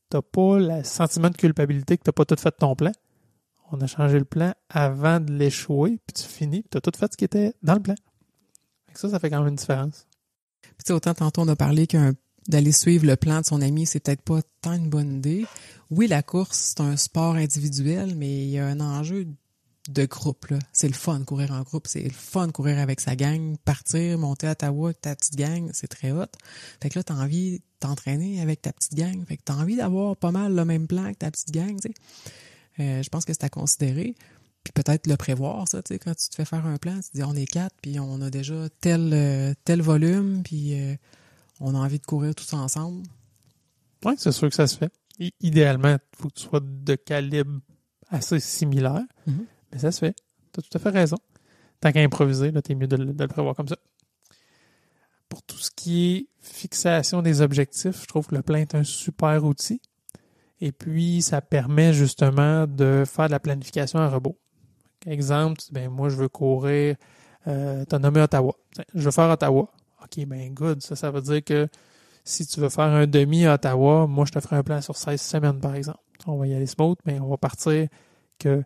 t'as pas le sentiment de culpabilité que t'as pas tout fait ton plan. On a changé le plan avant de l'échouer, puis tu finis, puis t'as tout fait ce qui était dans le plan. Ça fait quand même une différence. Puis tu sais, autant tantôt on a parlé d'aller suivre le plan de son ami, c'est peut-être pas tant une bonne idée. Oui, la course, c'est un sport individuel, mais il y a un enjeu de groupe, là. C'est le fun, courir en groupe. C'est le fun, courir avec sa gang, partir, monter à Ottawa avec ta petite gang. C'est très hot. Fait que là, t'as envie de t'entraîner avec ta petite gang. Fait que t'as envie d'avoir pas mal le même plan que ta petite gang, tu sais. Je pense que c'est à considérer. Puis peut-être le prévoir, ça, tu sais, quand tu te fais faire un plan, tu te dis, on est 4, puis on a déjà tel volume, puis on a envie de courir tous ensemble. Oui, c'est sûr que ça se fait. Idéalement, il faut que tu sois de calibre assez similaire, mais ça se fait. Tu as tout à fait raison. Tant qu'à improviser, là, t'es mieux de le prévoir comme ça. Pour tout ce qui est fixation des objectifs, je trouve que le plan est un super outil. Et puis, ça permet justement de faire de la planification à rebours. Exemple, moi, je veux courir, t'as nommé Ottawa. Je veux faire Ottawa. OK, good. Ça veut dire que si tu veux faire un demi à Ottawa, moi, je te ferai un plan sur 16 semaines, par exemple. On va y aller smooth, mais on va partir que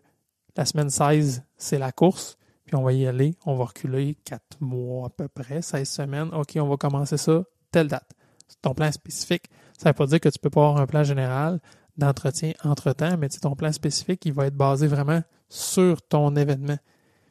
la semaine 16, c'est la course, puis on va y aller. On va reculer 4 mois à peu près, 16 semaines. OK, on va commencer ça, telle date. C'est ton plan spécifique. Ça ne veut pas dire que tu peux pas avoir un plan général d'entretien entre-temps, mais ton plan spécifique, il va être basé vraiment sur ton événement.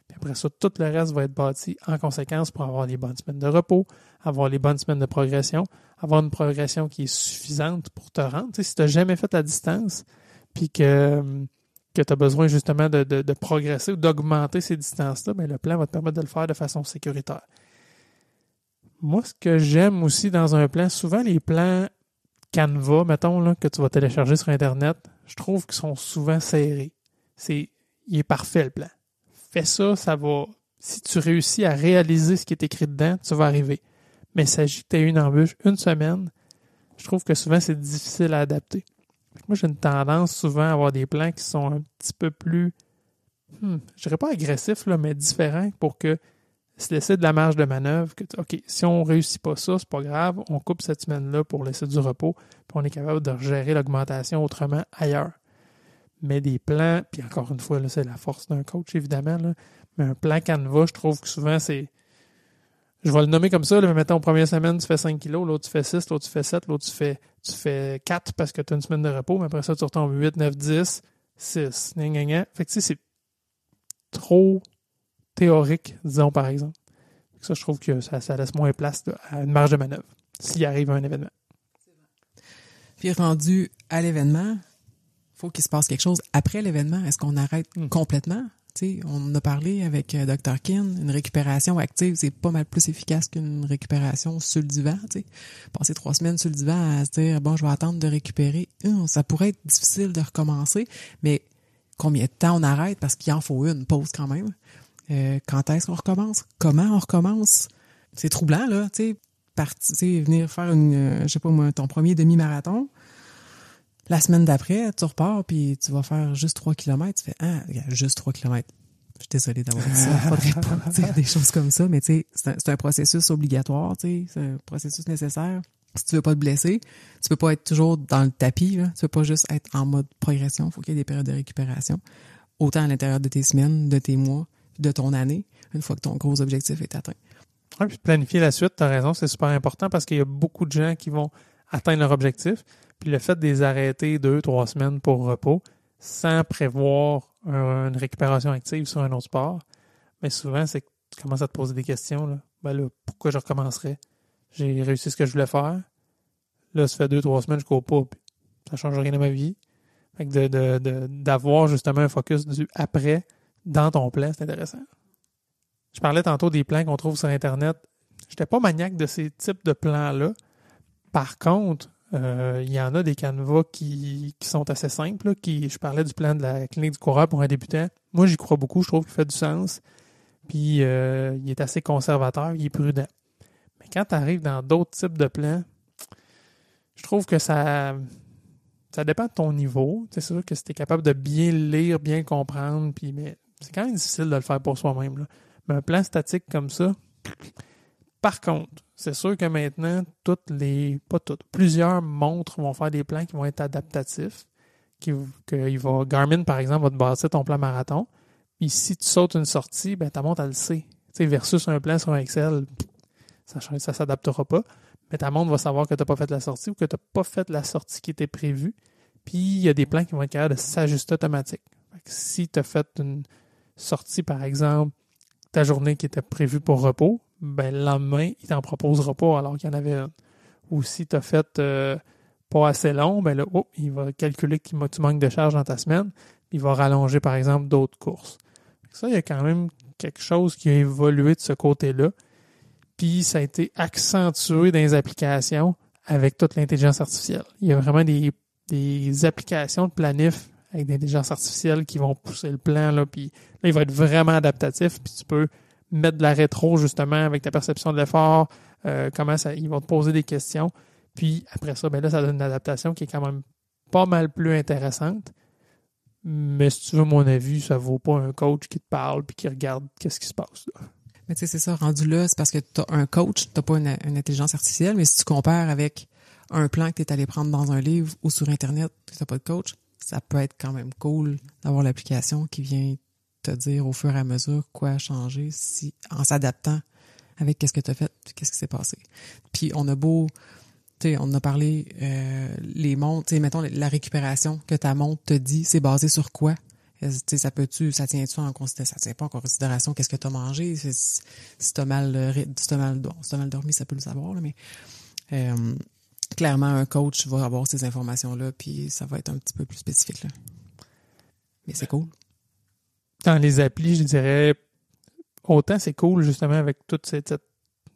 Puis après ça, tout le reste va être bâti en conséquence pour avoir les bonnes semaines de repos, avoir les bonnes semaines de progression, avoir une progression qui est suffisante pour te rendre. Tu sais, si tu n'as jamais fait la distance, puis que tu as besoin justement de progresser ou d'augmenter ces distances-là, le plan va te permettre de le faire de façon sécuritaire. Moi, ce que j'aime aussi dans un plan, souvent les plans Canva, mettons, là, que tu vas télécharger sur Internet, je trouve qu'ils sont souvent serrés. Il est parfait, le plan. Fais ça, ça va. Si tu réussis à réaliser ce qui est écrit dedans, tu vas arriver. Mais il s'agit que tu aies une embûche une semaine. Je trouve que souvent, c'est difficile à adapter. Moi, j'ai une tendance souvent à avoir des plans qui sont un petit peu plus, je dirais pas agressifs, là, mais différents pour que se laisser de la marge de manœuvre. Que, OK, si on réussit pas ça, c'est pas grave, on coupe cette semaine-là pour laisser du repos, puis on est capable de gérer l'augmentation autrement ailleurs. Mais des plans, puis encore une fois, là, c'est la force d'un coach, évidemment, là, mais un plan Canva, je trouve que souvent, c'est... Je vais le nommer comme ça, là, mais mettons, première semaine, tu fais 5 kilos, l'autre tu fais 6, l'autre tu fais 7, l'autre tu fais 4 parce que tu as une semaine de repos, mais après ça, tu retombes 8, 9, 10, 6, Fait que tu sais, c'est trop théorique, disons, par exemple. Ça, je trouve que ça laisse moins place là, à une marge de manœuvre s'il arrive un événement. Puis rendu à l'événement, faut qu'il se passe quelque chose après l'événement. Est-ce qu'on arrête complètement? T'sais, on a parlé avec Dr. Kin, une récupération active, c'est pas mal plus efficace qu'une récupération sur le divan. T'sais. Passer 3 semaines sur le divan à se dire, bon, je vais attendre de récupérer. Ça pourrait être difficile de recommencer, mais combien de temps on arrête? Parce qu'il en faut une pause quand même. Quand est-ce qu'on recommence? Comment on recommence? C'est troublant, là, tu sais, venir faire je sais pas moi, ton premier demi-marathon. La semaine d'après, tu repars, puis tu vas faire juste 3 km. Tu fais, juste 3 km. Je suis désolée d'avoir dit ça. Faudrait pas des choses comme ça, mais tu sais, c'est un processus obligatoire, tu sais, c'est un processus nécessaire. Si tu veux pas te blesser, tu peux pas être toujours dans le tapis, là. Tu peux pas juste être en mode progression. Faut qu'il y ait des périodes de récupération. Autant à l'intérieur de tes semaines, de tes mois, de ton année, une fois que ton gros objectif est atteint. Oui, puis planifier la suite, tu as raison, c'est super important parce qu'il y a beaucoup de gens qui vont atteindre leur objectif. Puis le fait de les arrêter 2-3 semaines pour repos, sans prévoir une récupération active sur un autre sport, mais souvent, c'est que tu commences à te poser des questions. Là. Ben là, pourquoi je recommencerais? J'ai réussi ce que je voulais faire. Là, ça fait 2-3 semaines que je cours pas. Puis ça change rien à ma vie. Fait que d'avoir justement un focus du après dans ton plan, c'est intéressant. Je parlais tantôt des plans qu'on trouve sur Internet. J'étais pas maniaque de ces types de plans-là. Par contre, il y en a des Canva qui sont assez simples. Là, je parlais du plan de la clinique du coureur pour un débutant. Moi, j'y crois beaucoup. Je trouve qu'il fait du sens. Puis, il est assez conservateur. Il est prudent. Mais quand tu arrives dans d'autres types de plans, je trouve que ça dépend de ton niveau. C'est sûr que si tu es capable de bien lire, bien comprendre, mais c'est quand même difficile de le faire pour soi-même. Là. Mais un plan statique comme ça, par contre, c'est sûr que maintenant, plusieurs montres vont faire des plans qui vont être adaptatifs. Garmin, par exemple, va te bâtir ton plan marathon. Puis si tu sautes une sortie, ben ta montre, elle le sait. T'sais, versus un plan sur un Excel, ça ne s'adaptera pas. Mais ta montre va savoir que tu n'as pas fait la sortie ou que tu n'as pas fait la sortie qui était prévue. Puis il y a des plans qui vont être capables de s'ajuster automatique. Si tu as fait une sortie, par exemple, ta journée qui était prévue pour repos, ben le lendemain, il t'en proposera pas alors qu'il y en avait une. Ou si tu as fait pas assez long, ben là, il va calculer que tu manques de charge dans ta semaine, puis il va rallonger, par exemple, d'autres courses. Ça, il y a quand même quelque chose qui a évolué de ce côté-là. Puis ça a été accentué dans les applications avec toute l'intelligence artificielle. Il y a vraiment des applications de planif avec de l'intelligence artificielle qui vont pousser le plan, là, puis là, il va être vraiment adaptatif, puis tu peux mettre de la rétro, justement, avec ta perception de l'effort, ils vont te poser des questions, puis après ça, ben là, ça donne une adaptation qui est quand même pas mal plus intéressante, mais si tu veux mon avis, ça vaut pas un coach qui te parle puis qui regarde qu'est-ce qui se passe, là. Mais tu sais, c'est ça, rendu là, c'est parce que tu as un coach, tu pas une intelligence artificielle, mais si tu compares avec un plan que tu es allé prendre dans un livre ou sur Internet, tu n'as pas de coach, ça peut être quand même cool d'avoir l'application qui vient te dire au fur et à mesure quoi changer en s'adaptant avec qu'est-ce que tu as fait, qu'est-ce qui s'est passé. Puis on a parlé les montres, mettons la récupération que ta montre te dit, c'est basé sur quoi? Ça tient-tu en considération? Ça tient pas en considération qu'est-ce que tu as mangé? Si tu as mal dormi, ça peut le savoir, là, mais clairement, un coach va avoir ces informations-là, puis ça va être un petit peu plus spécifique, là. Mais c'est cool. Dans les applis, je dirais, autant c'est cool, justement, avec toute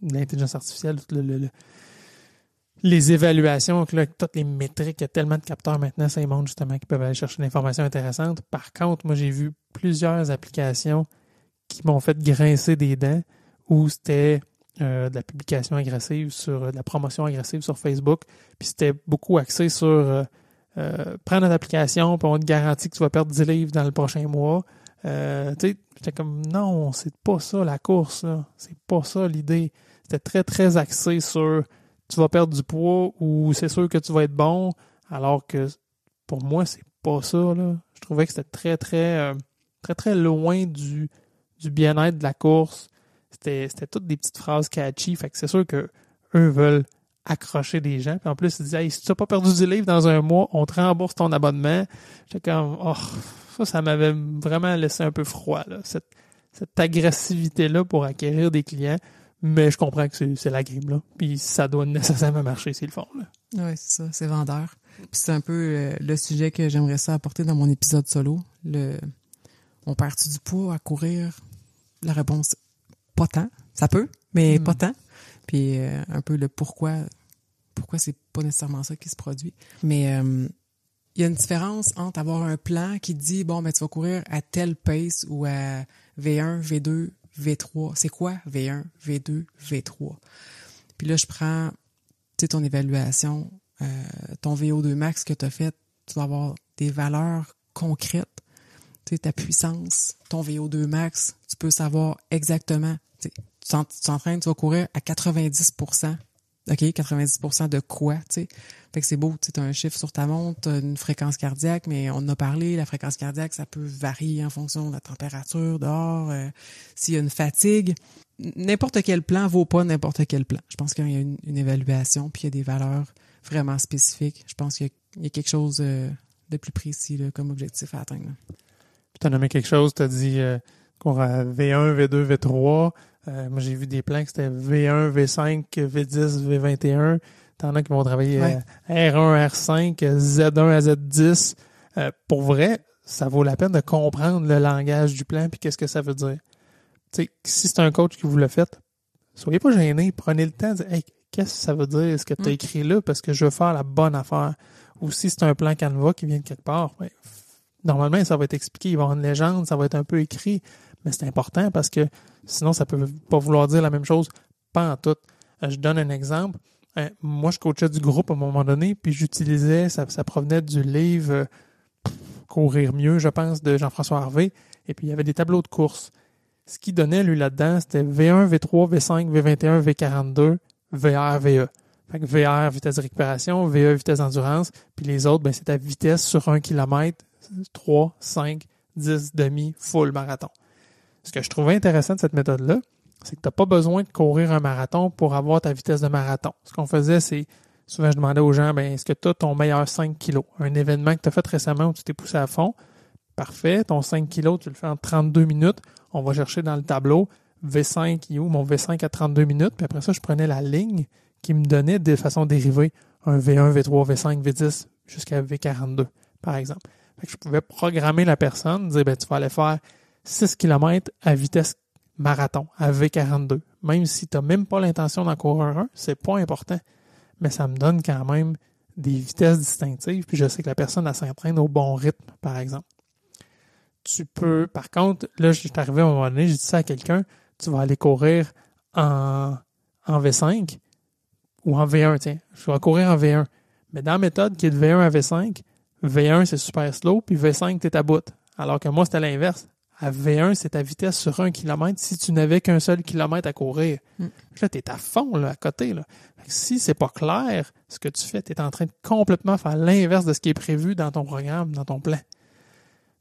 l'intelligence artificielle, les évaluations, avec toutes les métriques, il y a tellement de capteurs maintenant, ça montre justement qu'ils peuvent aller chercher l'information intéressante. Par contre, moi, j'ai vu plusieurs applications qui m'ont fait grincer des dents où c'était de la publication agressive, de la promotion agressive sur Facebook. Puis c'était beaucoup axé sur prends notre application, puis on te garantit que tu vas perdre 10 livres dans le prochain mois. Tu sais, j'étais comme non, c'est pas ça la course, là. C'est pas ça l'idée. C'était très, très axé sur tu vas perdre du poids ou c'est sûr que tu vas être bon, alors que pour moi, c'est pas ça, là. Je trouvais que c'était très, très, très, très loin du bien-être de la course. C'était toutes des petites phrases catchy, fait que c'est sûr que eux veulent accrocher des gens. Puis en plus, ils disaient hey, si tu n'as pas perdu 10 livres dans un mois, on te rembourse ton abonnement. J'étais comme ça m'avait vraiment laissé un peu froid, là, cette agressivité-là pour acquérir des clients. Mais je comprends que c'est la game, là. Puis ça doit nécessairement marcher s'ils le font, là. Oui, c'est ça, c'est vendeur. Puis c'est un peu le sujet que j'aimerais ça apporter dans mon épisode solo. On perd-tu du poids à courir? La réponse, pas tant. Ça peut, mais pas tant. Puis un peu le pourquoi c'est pas nécessairement ça qui se produit. Mais il y a une différence entre avoir un plan qui dit, bon, ben tu vas courir à telle pace ou à V1, V2, V3. C'est quoi V1, V2, V3? Puis là, je prends ton évaluation, ton VO2 max que tu as fait, tu vas avoir des valeurs concrètes. Ta puissance, ton VO2 max, tu peux savoir exactement. Tu t'entraînes, tu vas courir à 90%. OK, 90% de quoi, tu sais? Fait que c'est beau, tu as un chiffre sur ta montre, t'as une fréquence cardiaque, mais on en a parlé, la fréquence cardiaque, ça peut varier en fonction de la température dehors, s'il y a une fatigue. N'importe quel plan vaut pas n'importe quel plan. Je pense qu'il y a une évaluation, puis il y a des valeurs vraiment spécifiques. Je pense qu'il y a quelque chose de plus précis là, comme objectif à atteindre. Puis tu as nommé quelque chose, tu as dit qu'on a V1, V2, V3. Moi, j'ai vu des plans que c'était V1, V5, V10, V21. T'en as qui vont travailler R1, R5, Z1 à Z10. Pour vrai, ça vaut la peine de comprendre le langage du plan puis qu'est-ce que ça veut dire. Tu sais, si c'est un coach qui vous l'a fait, soyez pas gênés. Prenez le temps de dire hey, qu'est-ce que ça veut dire, ce que tu as écrit là, parce que je veux faire la bonne affaire. Ou si c'est un plan Canva qui vient de quelque part, normalement, ça va être expliqué. Il va y avoir une légende, ça va être un peu écrit. Mais c'est important parce que sinon, ça peut pas vouloir dire la même chose, pas en tout. Je donne un exemple. Moi, je coachais du groupe à un moment donné, puis j'utilisais, ça provenait du livre Courir mieux, je pense, de Jean-François Harvey. Et puis, il y avait des tableaux de course. Ce qu'il donnait, lui, là-dedans, c'était V1, V3, V5, V21, V42, VR, VE. Fait que VR, vitesse de récupération, VE, vitesse d'endurance, puis les autres, c'est ta vitesse sur 1 km, 3, 5, 10, demi, full marathon. Ce que je trouvais intéressant de cette méthode-là, c'est que tu n'as pas besoin de courir un marathon pour avoir ta vitesse de marathon. Ce qu'on faisait, c'est, souvent je demandais aux gens, est-ce que tu as ton meilleur 5 kilos? Un événement que tu as fait récemment où tu t'es poussé à fond, parfait, ton 5 kilos, tu le fais en 32 minutes, on va chercher dans le tableau, V5, mon V5 à 32 minutes, puis après ça, je prenais la ligne qui me donnait de façon dérivée un V1, V3, V5, V10 jusqu'à V42, par exemple. Fait que je pouvais programmer la personne, dire, tu vas aller faire 6 km à vitesse marathon, à V42. Même si tu n'as même pas l'intention d'en courir un, c'est pas important. Mais ça me donne quand même des vitesses distinctives, puis je sais que la personne, elle s'entraîne au bon rythme, par exemple. Tu peux, par contre, là, je suis arrivé à un moment donné, j'ai dit ça à quelqu'un, tu vas aller courir en V5 ou en V1, tiens. Je vais courir en V1. Mais dans la méthode qui est de V1 à V5, V1, c'est super slow, puis V5, t'es à bout. Alors que moi, c'était l'inverse. À V1, c'est ta vitesse sur 1 km si tu n'avais qu'un seul kilomètre à courir. Là, tu es à fond là, à côté. Là. Si c'est pas clair ce que tu fais, tu es en train de complètement faire l'inverse de ce qui est prévu dans ton programme, dans ton plan.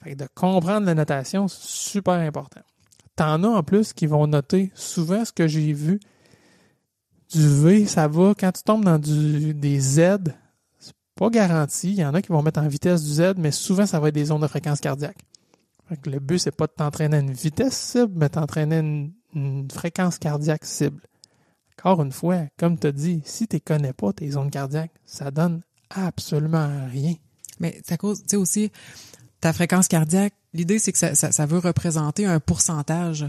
Fait que de comprendre la notation, c'est super important. T'en as en plus qui vont noter souvent ce que j'ai vu. Du V, ça va. Quand tu tombes dans des Z, c'est pas garanti. Il y en a qui vont mettre en vitesse du Z, mais souvent, ça va être des zones de fréquence cardiaque. Fait que le but, c'est pas de t'entraîner à une vitesse cible, mais t'entraîner à une fréquence cardiaque cible. Encore une fois, comme tu as dit, si tu ne connais pas tes zones cardiaques, ça donne absolument rien. Mais c'est à cause, tu sais aussi, ta fréquence cardiaque, l'idée, c'est que ça veut représenter un pourcentage.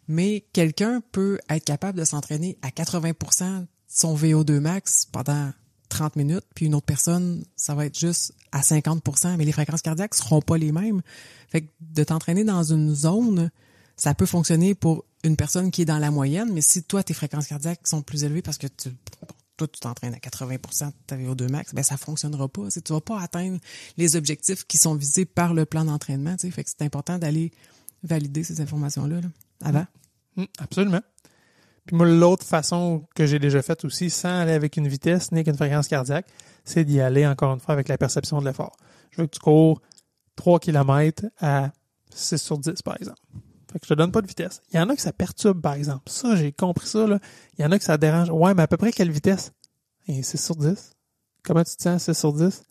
Mais quelqu'un peut être capable de s'entraîner à 80% de son VO2 max pendant 30 minutes, puis une autre personne, ça va être juste à 50%, mais les fréquences cardiaques seront pas les mêmes. Fait que de t'entraîner dans une zone, ça peut fonctionner pour une personne qui est dans la moyenne, mais si toi, tes fréquences cardiaques sont plus élevées parce que toi, tu t'entraînes à 80% de ta VO2 max, ben ça fonctionnera pas. Tu vas pas atteindre les objectifs qui sont visés par le plan d'entraînement. Fait que c'est important d'aller valider ces informations-là là, avant. Absolument. Puis moi, l'autre façon que j'ai déjà faite aussi, sans aller avec une vitesse ni avec une fréquence cardiaque, c'est d'y aller encore une fois avec la perception de l'effort. Je veux que tu cours 3 km à 6 sur 10, par exemple. Fait que je te donne pas de vitesse. Il y en a que ça perturbe, par exemple. Ça, j'ai compris ça, là. Il y en a que ça dérange. Ouais, mais à peu près quelle vitesse? Et 6 sur 10? Comment tu te sens, 6 sur 10?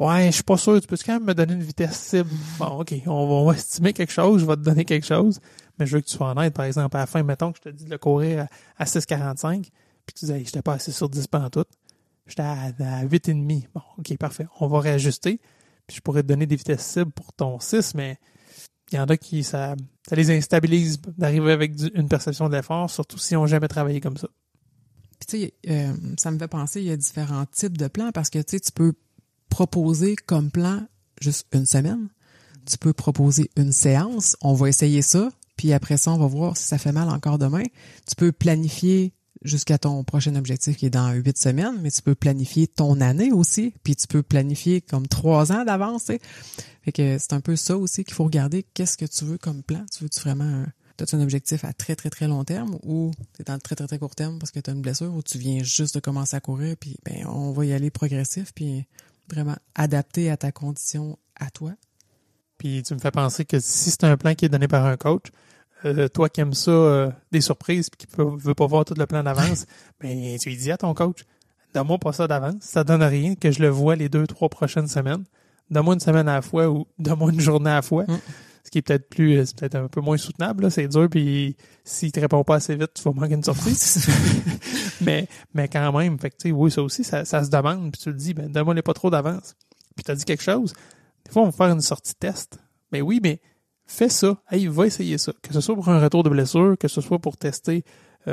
Ouais, je suis pas sûr. Tu peux quand même me donner une vitesse cible? Bon, OK. On va estimer quelque chose. Je vais te donner quelque chose. Mais je veux que tu sois honnête. Par exemple, à la fin, mettons que je te dis de le courir à 6,45. Puis tu dis, hey, j'étais pas à 6 sur 10 pendant tout. J'étais à 8,5. Bon, OK, parfait. On va réajuster. Puis je pourrais te donner des vitesses cibles pour ton 6, mais il y en a qui, ça les instabilise d'arriver avec une perception de l'effort, surtout s'ils n'ont jamais travaillé comme ça. Puis tu sais, ça me fait penser, il y a différents types de plans parce que tu sais, tu peux proposer comme plan juste une semaine. Tu peux proposer une séance. On va essayer ça. Puis après ça, on va voir si ça fait mal encore demain. Tu peux planifier jusqu'à ton prochain objectif qui est dans 8 semaines, mais tu peux planifier ton année aussi, puis tu peux planifier comme 3 ans d'avance, tu sais. Fait que c'est un peu ça aussi qu'il faut regarder. Qu'est-ce que tu veux comme plan? Tu veux-tu vraiment... T'as-tu un objectif à très, très, très long terme ou t'es dans le très, très, très court terme parce que t'as une blessure ou tu viens juste de commencer à courir puis ben on va y aller progressif puis vraiment adapté à ta condition à toi? Puis tu me fais penser que si c'est un plan qui est donné par un coach, toi qui aimes ça, des surprises puis qui veut pas voir tout le plan d'avance, ben tu lui dis à ton coach, donne-moi pas ça d'avance, ça donne rien que je le vois les 2-3 prochaines semaines. Donne-moi une semaine à la fois ou donne-moi une journée à la fois. Ce qui est c'est peut-être un peu moins soutenable, là, c'est dur, puis s'il te répond pas assez vite, tu vas manquer une sortie. mais quand même, fait que tu sais, oui, ça aussi, ça se demande, puis tu le dis, ben donne-moi pas trop d'avance. Puis tu as dit quelque chose. Des fois, on va faire une sortie test. Ben oui, mais fais ça. Hey, va essayer ça. Que ce soit pour un retour de blessure, que ce soit pour tester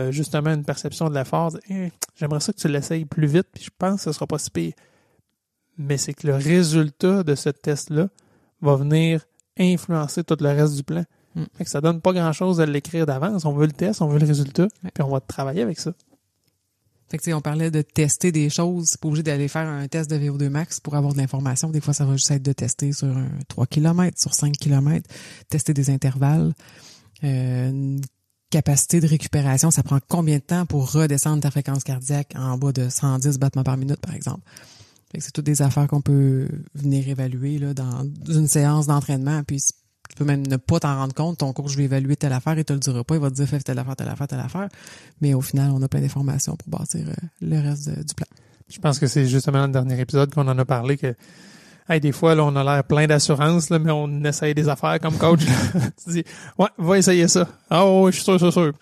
justement une perception de l'effort. J'aimerais ça que tu l'essayes plus vite, puis je pense que ce sera pas si pire. Mais c'est que le résultat de ce test-là va venir influencer tout le reste du plan. Fait que ça donne pas grand-chose de l'écrire d'avance. On veut le test, on veut le résultat, puis on va travailler avec ça. Fait que tu sais, on parlait de tester des choses. C'est pas obligé d'aller faire un test de VO2 max pour avoir de l'information. Des fois, ça va juste être de tester sur un 3 km, sur 5 km, tester des intervalles. Une capacité de récupération, ça prend combien de temps pour redescendre ta fréquence cardiaque en bas de 110 battements par minute, par exemple? Fait que c'est toutes des affaires qu'on peut venir évaluer là, dans une séance d'entraînement. Puis tu peux même ne pas t'en rendre compte. Ton coach va évaluer telle affaire et te le dira pas. Il va te dire fais telle affaire, telle affaire, telle affaire. Mais au final, on a plein d'informations pour bâtir le reste du plan. Je pense que c'est justement dans le dernier épisode qu'on en a parlé que des fois, là, on a l'air plein d'assurance, là, mais on essaye des affaires comme coach. Tu dis, ouais, va essayer ça. Ah oui, je suis sûr.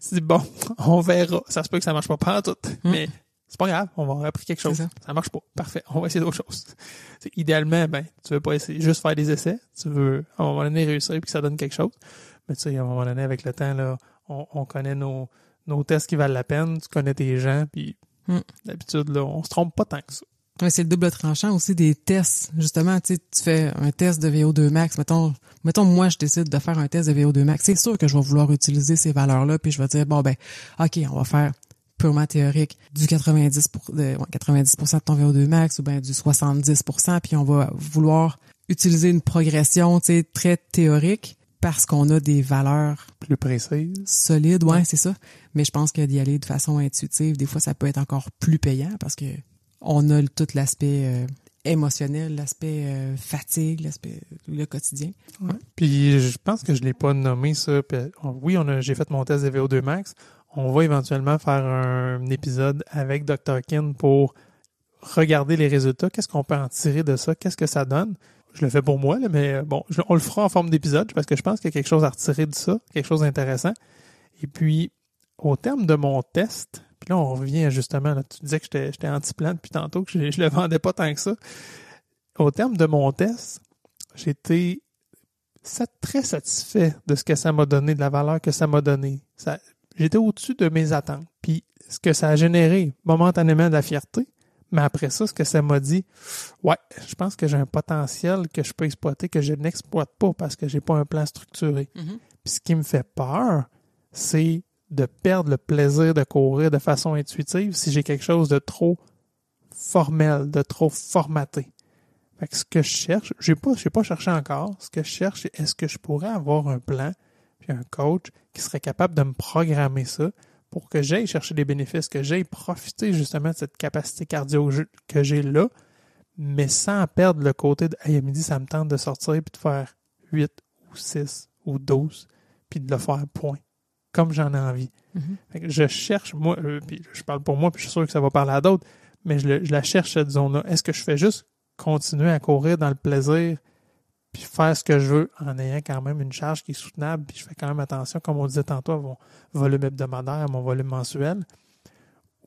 Tu dis, bon, on verra. Ça se peut que ça marche pas tout. Mais c'est pas grave, on va avoir appris quelque chose. Ça marche pas. Parfait. On va essayer d'autres choses. Idéalement, tu veux pas essayer juste faire des essais. Tu veux, à un moment donné, réussir et que ça donne quelque chose. Mais tu sais, à un moment donné, avec le temps, là, on connaît nos tests qui valent la peine. Tu connais tes gens, puis d'habitude, là, on se trompe pas tant que ça. Ouais, c'est le double tranchant aussi des tests. Justement, tu fais un test de VO2 max. Mettons, moi, je décide de faire un test de VO2 max. C'est sûr que je vais vouloir utiliser ces valeurs-là, puis je vais dire, bon, ben, OK, on va faire purement théorique du 90% de ton VO2 max ou bien du 70%, puis on va vouloir utiliser une progression, tu sais, très théorique parce qu'on a des valeurs plus précises, solides, ouais, c'est ça. Mais je pense que d'y aller de façon intuitive, des fois, ça peut être encore plus payant parce que on a tout l'aspect émotionnel, l'aspect fatigue, l'aspect le quotidien. Ouais. Puis je pense que je l'ai pas nommé ça. Puis, oui, j'ai fait mon test de VO2 max. On va éventuellement faire un épisode avec Dr. Kin pour regarder les résultats. Qu'est-ce qu'on peut en tirer de ça? Qu'est-ce que ça donne? Je le fais pour moi, là, mais bon, on le fera en forme d'épisode parce que je pense qu'il y a quelque chose à retirer de ça, quelque chose d'intéressant. Et puis, au terme de mon test, puis là, on revient justement, là, tu disais que j'étais anti-plan depuis tantôt, que je le vendais pas tant que ça. Au terme de mon test, j'étais très satisfait de ce que ça m'a donné, de la valeur que ça m'a donné. J'étais au-dessus de mes attentes. Puis ce que ça a généré momentanément de la fierté, mais après ça, ce que ça m'a dit, ouais, je pense que j'ai un potentiel que je peux exploiter, que je n'exploite pas parce que j'ai pas un plan structuré. Puis ce qui me fait peur, c'est de perdre le plaisir de courir de façon intuitive si j'ai quelque chose de trop formel, de trop formaté. Fait que ce que je cherche, j'ai pas cherché encore. Ce que je cherche, c'est est-ce que je pourrais avoir un plan puis un coach qui serait capable de me programmer ça pour que j'aille chercher des bénéfices, que j'aille profiter justement de cette capacité cardio que j'ai là, mais sans perdre le côté de hey, à midi, ça me tente de sortir puis de faire 8 ou 6 ou 12 puis de le faire point, comme j'en ai envie. Fait que je cherche, moi, puis je parle pour moi, puis je suis sûr que ça va parler à d'autres, mais je la cherche cette zone-là. Est-ce que je fais juste continuer à courir dans le plaisir puis faire ce que je veux en ayant quand même une charge qui est soutenable, puis je fais quand même attention, comme on disait tantôt, à mon volume hebdomadaire, à mon volume mensuel,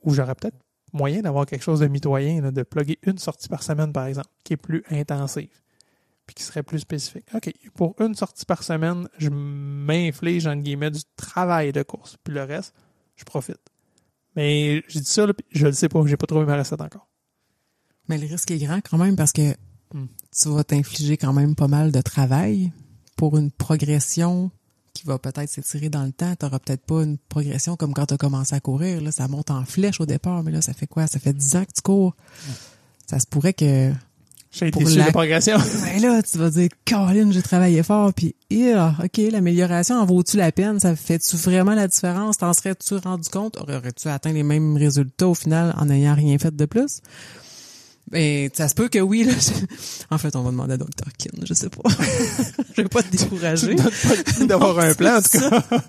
ou j'aurais peut-être moyen d'avoir quelque chose de mitoyen, là, de plugger une sortie par semaine, par exemple, qui est plus intensive, puis qui serait plus spécifique. OK, pour une sortie par semaine, je m'inflige, entre guillemets, du travail de course, puis le reste, je profite. Mais j'ai dit ça, là, puis je le sais pas, j'ai pas trouvé ma recette encore. Mais le risque est grand quand même parce que tu vas t'infliger quand même pas mal de travail pour une progression qui va peut-être s'étirer dans le temps. Tu n'auras peut-être pas une progression comme quand tu as commencé à courir. Là, ça monte en flèche au départ, mais là, ça fait quoi? Ça fait 10 ans que tu cours. Ça se pourrait que... J'ai été sur la progression. Ben là, tu vas dire, Caroline, j'ai travaillé fort, puis OK, l'amélioration en vaut-tu la peine? Ça fait-tu vraiment la différence? T'en serais-tu rendu compte? Aurais-tu atteint les mêmes résultats au final en n'ayant rien fait de plus? Ben, ça se peut que oui, là. En fait, on va demander à Dr. Kin, je sais pas. Je vais pas te décourager. Tu donnes pas le temps d'avoir un plan, en tout cas.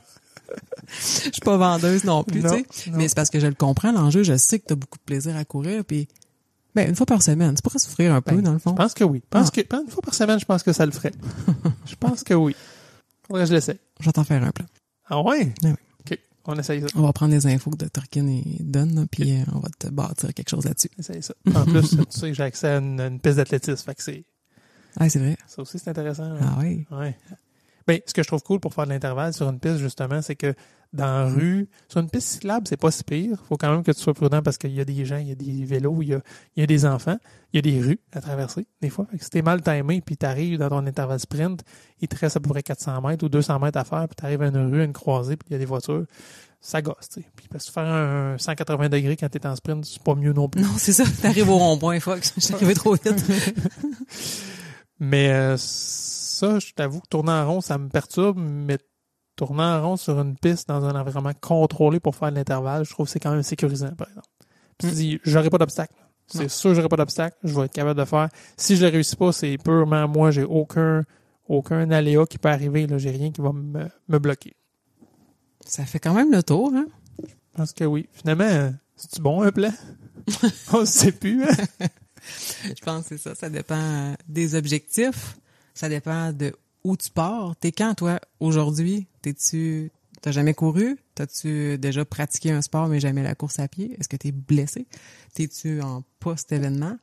Je suis pas vendeuse non plus, tu sais. Mais c'est parce que je le comprends, l'enjeu. Je sais que t'as beaucoup de plaisir à courir, puis ben, une fois par semaine, tu pourrais souffrir un peu, dans le fond. Je pense que oui. Une fois par semaine, je pense que ça le ferait. Je pense que oui. Faudrait que je l'essaie. Je vais t'en faire un plan. Ah ouais? Oui. OK. On essaye ça. On va prendre les infos que Dr. Kin donne, puis on va te bâtir quelque chose là-dessus. Essaye ça. En plus, tu sais que j'ai accès à une piste d'athlétisme, fait que c'est... Ah, c'est vrai? Ça aussi, c'est intéressant. Là. Ah oui? Ouais. Ben, ce que je trouve cool pour faire de l'intervalle sur une piste, justement, c'est que dans la rue, sur une piste cyclable, c'est pas si pire. Faut quand même que tu sois prudent parce qu'il y a des gens, il y a des vélos, il y a des enfants, il y a des rues à traverser, des fois. Fait que si t'es mal timé puis t'arrives dans ton intervalle sprint, il te reste à peu près 400 mètres ou 200 mètres à faire puis t'arrives à une rue, à une croisée puis il y a des voitures. Ça gosse, tu sais. Puis parce que faire un 180 degrés quand t'es en sprint, c'est pas mieux non plus. Non, c'est ça. T'arrives au rond-point, Fox. Je suis arrivé trop vite. Mais ça, je t'avoue que tourner en rond, ça me perturbe, mais tourner en rond sur une piste dans un environnement contrôlé pour faire de l'intervalle, je trouve que c'est quand même sécurisant, par exemple. Puis tu dis, j'aurai pas d'obstacle. C'est sûr que j'aurai pas d'obstacle. Je vais être capable de faire. Si je le réussis pas, c'est purement moi. J'ai aucun aléa qui peut arriver. Là. J'ai rien qui va me bloquer. Ça fait quand même le tour, hein? Je pense que oui. Finalement, c'est-tu bon un plan? On ne sait plus, hein? Je pense que c'est ça. Ça dépend des objectifs. Ça dépend de où tu pars. T'es quand, toi, aujourd'hui? T'as jamais couru? T'as-tu déjà pratiqué un sport, mais jamais la course à pied? Est-ce que t'es blessé? T'es-tu en post-événement?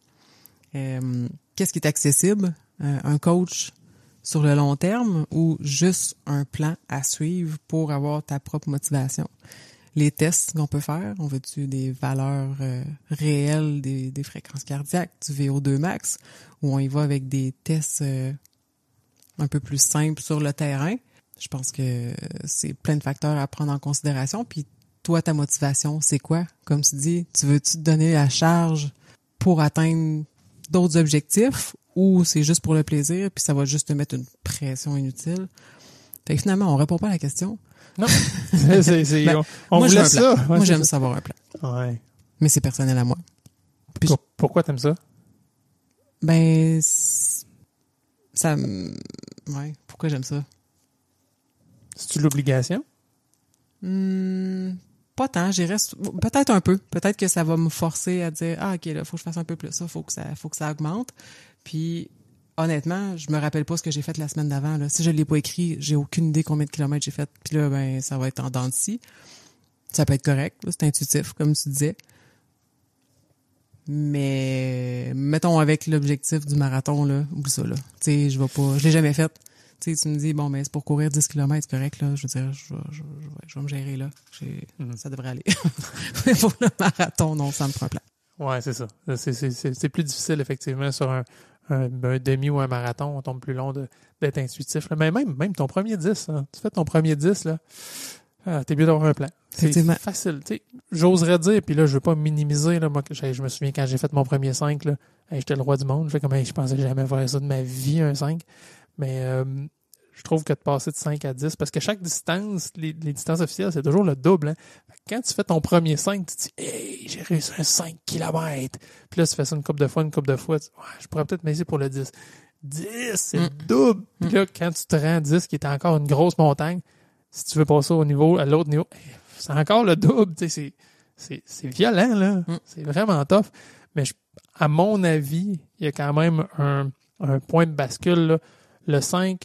Qu'est-ce qui est accessible? Un coach sur le long terme ou juste un plan à suivre pour avoir ta propre motivation? Les tests qu'on peut faire, on veut-tu des valeurs réelles des fréquences cardiaques, du VO2 max, ou on y va avec des tests un peu plus simples sur le terrain? Je pense que c'est plein de facteurs à prendre en considération. Puis toi, ta motivation, c'est quoi? Comme tu dis, veux-tu te donner la charge pour atteindre d'autres objectifs ou c'est juste pour le plaisir puis ça va juste te mettre une pression inutile? Fait que finalement, on répond pas à la question. Non. On moi, vous laisse ça. Ouais, moi, j'aime savoir un plan. Ouais. Mais c'est personnel à moi. Puis pourquoi t'aimes ça? Ben, ouais, pourquoi j'aime ça? C'est-tu l'obligation? Pas tant, peut-être un peu. Peut-être que ça va me forcer à dire, OK, là, faut que je fasse un peu plus ça, faut que ça augmente. Puis, honnêtement, je me rappelle pas ce que j'ai fait la semaine d'avant, là. Si je l'ai pas écrit, j'ai aucune idée combien de kilomètres j'ai fait. Puis là, ben, ça va être en dents de scie. Ça peut être correct, là, c'est intuitif, comme tu disais. Mais, mettons, avec l'objectif du marathon, là, oublie ça, là. Tu sais, je l'ai jamais fait. Tu sais, tu me dis, bon, mais c'est pour courir 10 km, c'est correct, là. Je veux dire, je vais me gérer, là. Ça devrait aller. Mais pour le marathon, non, ça me prend un plan. Ouais, c'est ça. C'est plus difficile, effectivement, sur un demi ou un marathon, on tombe plus long d'être intuitif. Là. Mais même ton premier 10, hein, tu fais ton premier 10, là, t'es mieux d'avoir un plan. C'est facile. T'sais, j'oserais dire, puis là, je veux pas minimiser. Là, moi, je me souviens quand j'ai fait mon premier 5, là, j'étais le roi du monde. Je fais comme, je pensais jamais faire ça de ma vie, un 5. Mais je trouve que de passer de 5 à 10, parce que chaque distance, les distances officielles, c'est toujours le double. Hein. Quand tu fais ton premier 5, tu te dis « Hey, j'ai réussi un 5 km! » Puis là, tu fais ça une couple de fois. Je pourrais peut-être m'essayer pour le 10. 10, c'est le double! Puis là, quand tu te rends 10, qui est encore une grosse montagne, si tu veux passer à l'autre niveau, c'est encore le double. C'est violent, là. C'est vraiment tough. Mais à mon avis, il y a quand même un point de bascule, là. Le 5,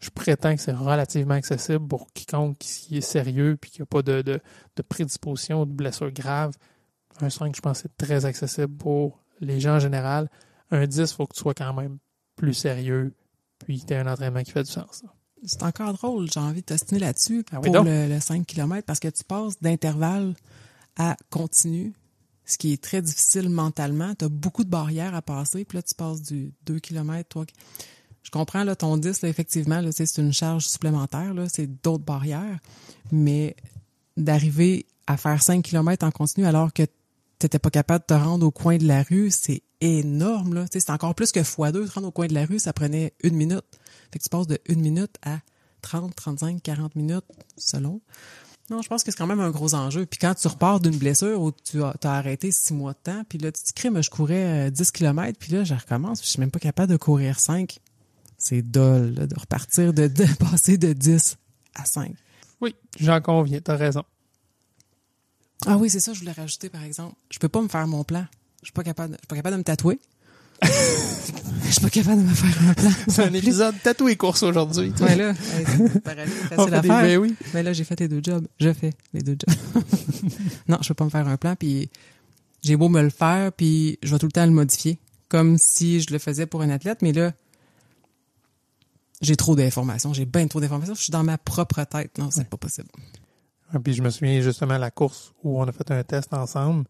je prétends que c'est relativement accessible pour quiconque qui est sérieux puis qui n'a pas de prédisposition ou de blessure grave. Un 5, je pense, c'est très accessible pour les gens en général. Un 10, il faut que tu sois quand même plus sérieux puis que tu aies un entraînement qui fait du sens. Là. C'est encore drôle, j'ai envie de t'ostiner là-dessus Ah oui, pour le 5 km parce que tu passes d'intervalle à continu, ce qui est très difficile mentalement. Tu as beaucoup de barrières à passer, puis là, tu passes du 2 km, 3 km. Je comprends, là, ton 10, là, effectivement, là, c'est une charge supplémentaire, là, c'est d'autres barrières, mais d'arriver à faire 5 km en continu alors que tu n'étais pas capable de te rendre au coin de la rue, c'est énorme, là. C'est encore plus que x2, te rendre au coin de la rue, ça prenait 1 minute. Fait que tu passes de 1 minute à 30, 35, 40 minutes, selon. Non, je pense que c'est quand même un gros enjeu. Puis quand tu repars d'une blessure où tu as arrêté 6 mois de temps, puis là, tu te dis, crème, je courais 10 km, puis là, je recommence, puis je suis même pas capable de courir 5. C'est dole, là, de repartir, de passer de 10 à 5. Oui, j'en conviens, t'as raison. Ah oui, c'est ça, je voulais rajouter, par exemple. Je peux pas me faire mon plan. Je suis pas capable de me tatouer. Je suis pas capable de me faire un plan. C'est un épisode tatoué course aujourd'hui. Ouais, là, c'est parallèle, facile à faire. Ben oui. Mais là, j'ai fait les 2 jobs. Je fais les 2 jobs. Non, je peux pas me faire un plan, puis j'ai beau me le faire, puis je vais tout le temps le modifier. Comme si je le faisais pour un athlète, mais là, j'ai trop d'informations. J'ai bien trop d'informations. Je suis dans ma propre tête. Non, c'est pas possible. Puis je me souviens justement de la course où on a fait un test ensemble.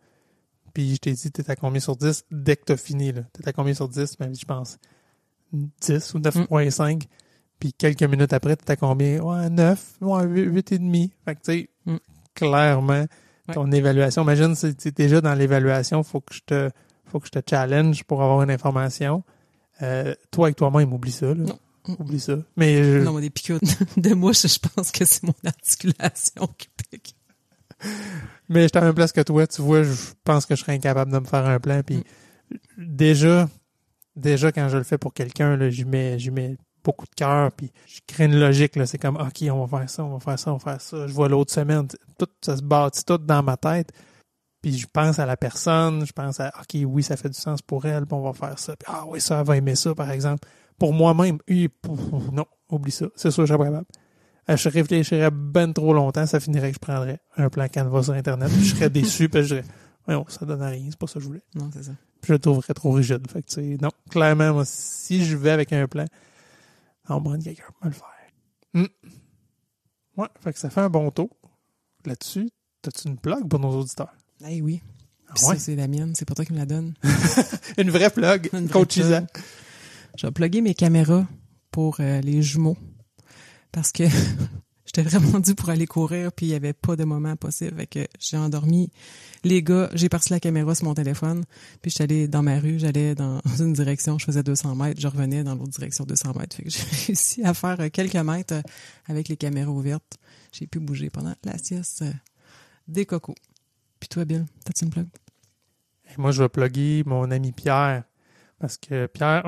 Puis je t'ai dit, t'es à combien sur 10 dès que t'as fini, là. T'es à combien sur 10? Ben, je pense 10 ou 9.5. Puis quelques minutes après, t'es à combien? Ouais, 9, ouais, 8,5. Fait que tu sais, clairement, ton évaluation. Imagine si t'es déjà dans l'évaluation, faut que je te challenge pour avoir une information. Toi, avec toi-même, oublie ça, là. Non. Oublie ça. Mais Non, mais des piqûres de mouche, je pense que c'est mon articulation qui pique. Mais j'étais à la même place que toi, tu vois, je pense que je serais incapable de me faire un plan. Puis déjà quand je le fais pour quelqu'un, là, j'y mets beaucoup de cœur, puis je crée une logique. Là, c'est comme, OK, on va faire ça, on va faire ça, on va faire ça. Je vois l'autre semaine, tout ça se bâtit tout dans ma tête. Puis je pense à la personne, je pense à, OK, oui, ça fait du sens pour elle, puis on va faire ça. Puis, ah oui, ça, elle va aimer ça, par exemple. Pour moi-même, non, oublie ça. C'est sûr, je serais pas capable. Je réfléchirais ben trop longtemps, ça finirait que je prendrais un plan Canva sur Internet, puis je serais déçu, puis je dirais, non, ça donne à rien, c'est pas ça que je voulais. Non, c'est ça. Puis je le trouverais trop rigide. Fait que, tu sais, non, clairement, moi, si je vais avec un plan, on va prendre quelqu'un pour me le faire. Ouais, fait que ça fait un bon tour. Là-dessus, t'as-tu une plug pour nos auditeurs? Eh oui. Puis ça, c'est la mienne, c'est pour toi qui me la donne. Une vraie plug, Coach Isa. Je vais plugger mes caméras pour les jumeaux. Parce que j'étais vraiment due pour aller courir, puis il n'y avait pas de moment possible. Fait que j'ai endormi les gars, j'ai parti la caméra sur mon téléphone, puis j'étais allée dans ma rue, j'allais dans une direction, je faisais 200 mètres, je revenais dans l'autre direction 200 mètres. Fait que j'ai réussi à faire quelques mètres avec les caméras ouvertes. J'ai pu bouger pendant la sieste des cocos. Puis toi, Bill, t'as-tu une plug? Et moi, je vais plugger mon ami Pierre. Parce que Pierre,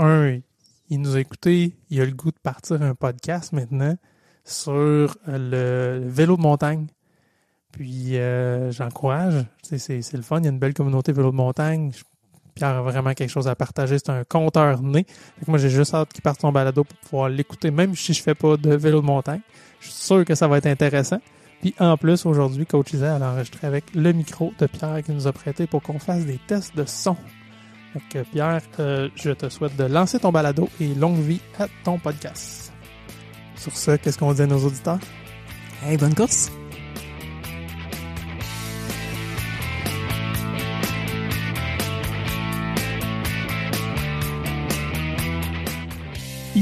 il nous a écoutés, il a le goût de partir un podcast maintenant sur le vélo de montagne. Puis j'encourage, c'est le fun, il y a une belle communauté vélo de montagne. Pierre a vraiment quelque chose à partager, c'est un compteur né. Fait que moi, j'ai juste hâte qu'il parte son balado pour pouvoir l'écouter, même si je fais pas de vélo de montagne. Je suis sûr que ça va être intéressant. Puis en plus, aujourd'hui, Coach Isa a enregistré avec le micro de Pierre qui nous a prêté pour qu'on fasse des tests de son. Donc Pierre, je te souhaite de lancer ton balado et longue vie à ton podcast. Sur ce, qu'est-ce qu'on dit à nos auditeurs? Hey, bonne course!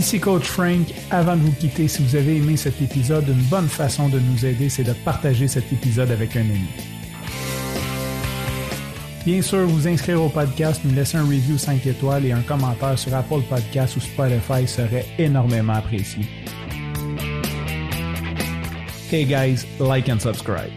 Ici Coach Frank. Avant de vous quitter, si vous avez aimé cet épisode, une bonne façon de nous aider, c'est de partager cet épisode avec un ami. Bien sûr, vous inscrire au podcast, nous laisser un review 5 étoiles et un commentaire sur Apple Podcasts ou Spotify serait énormément apprécié. Hey guys, like and subscribe.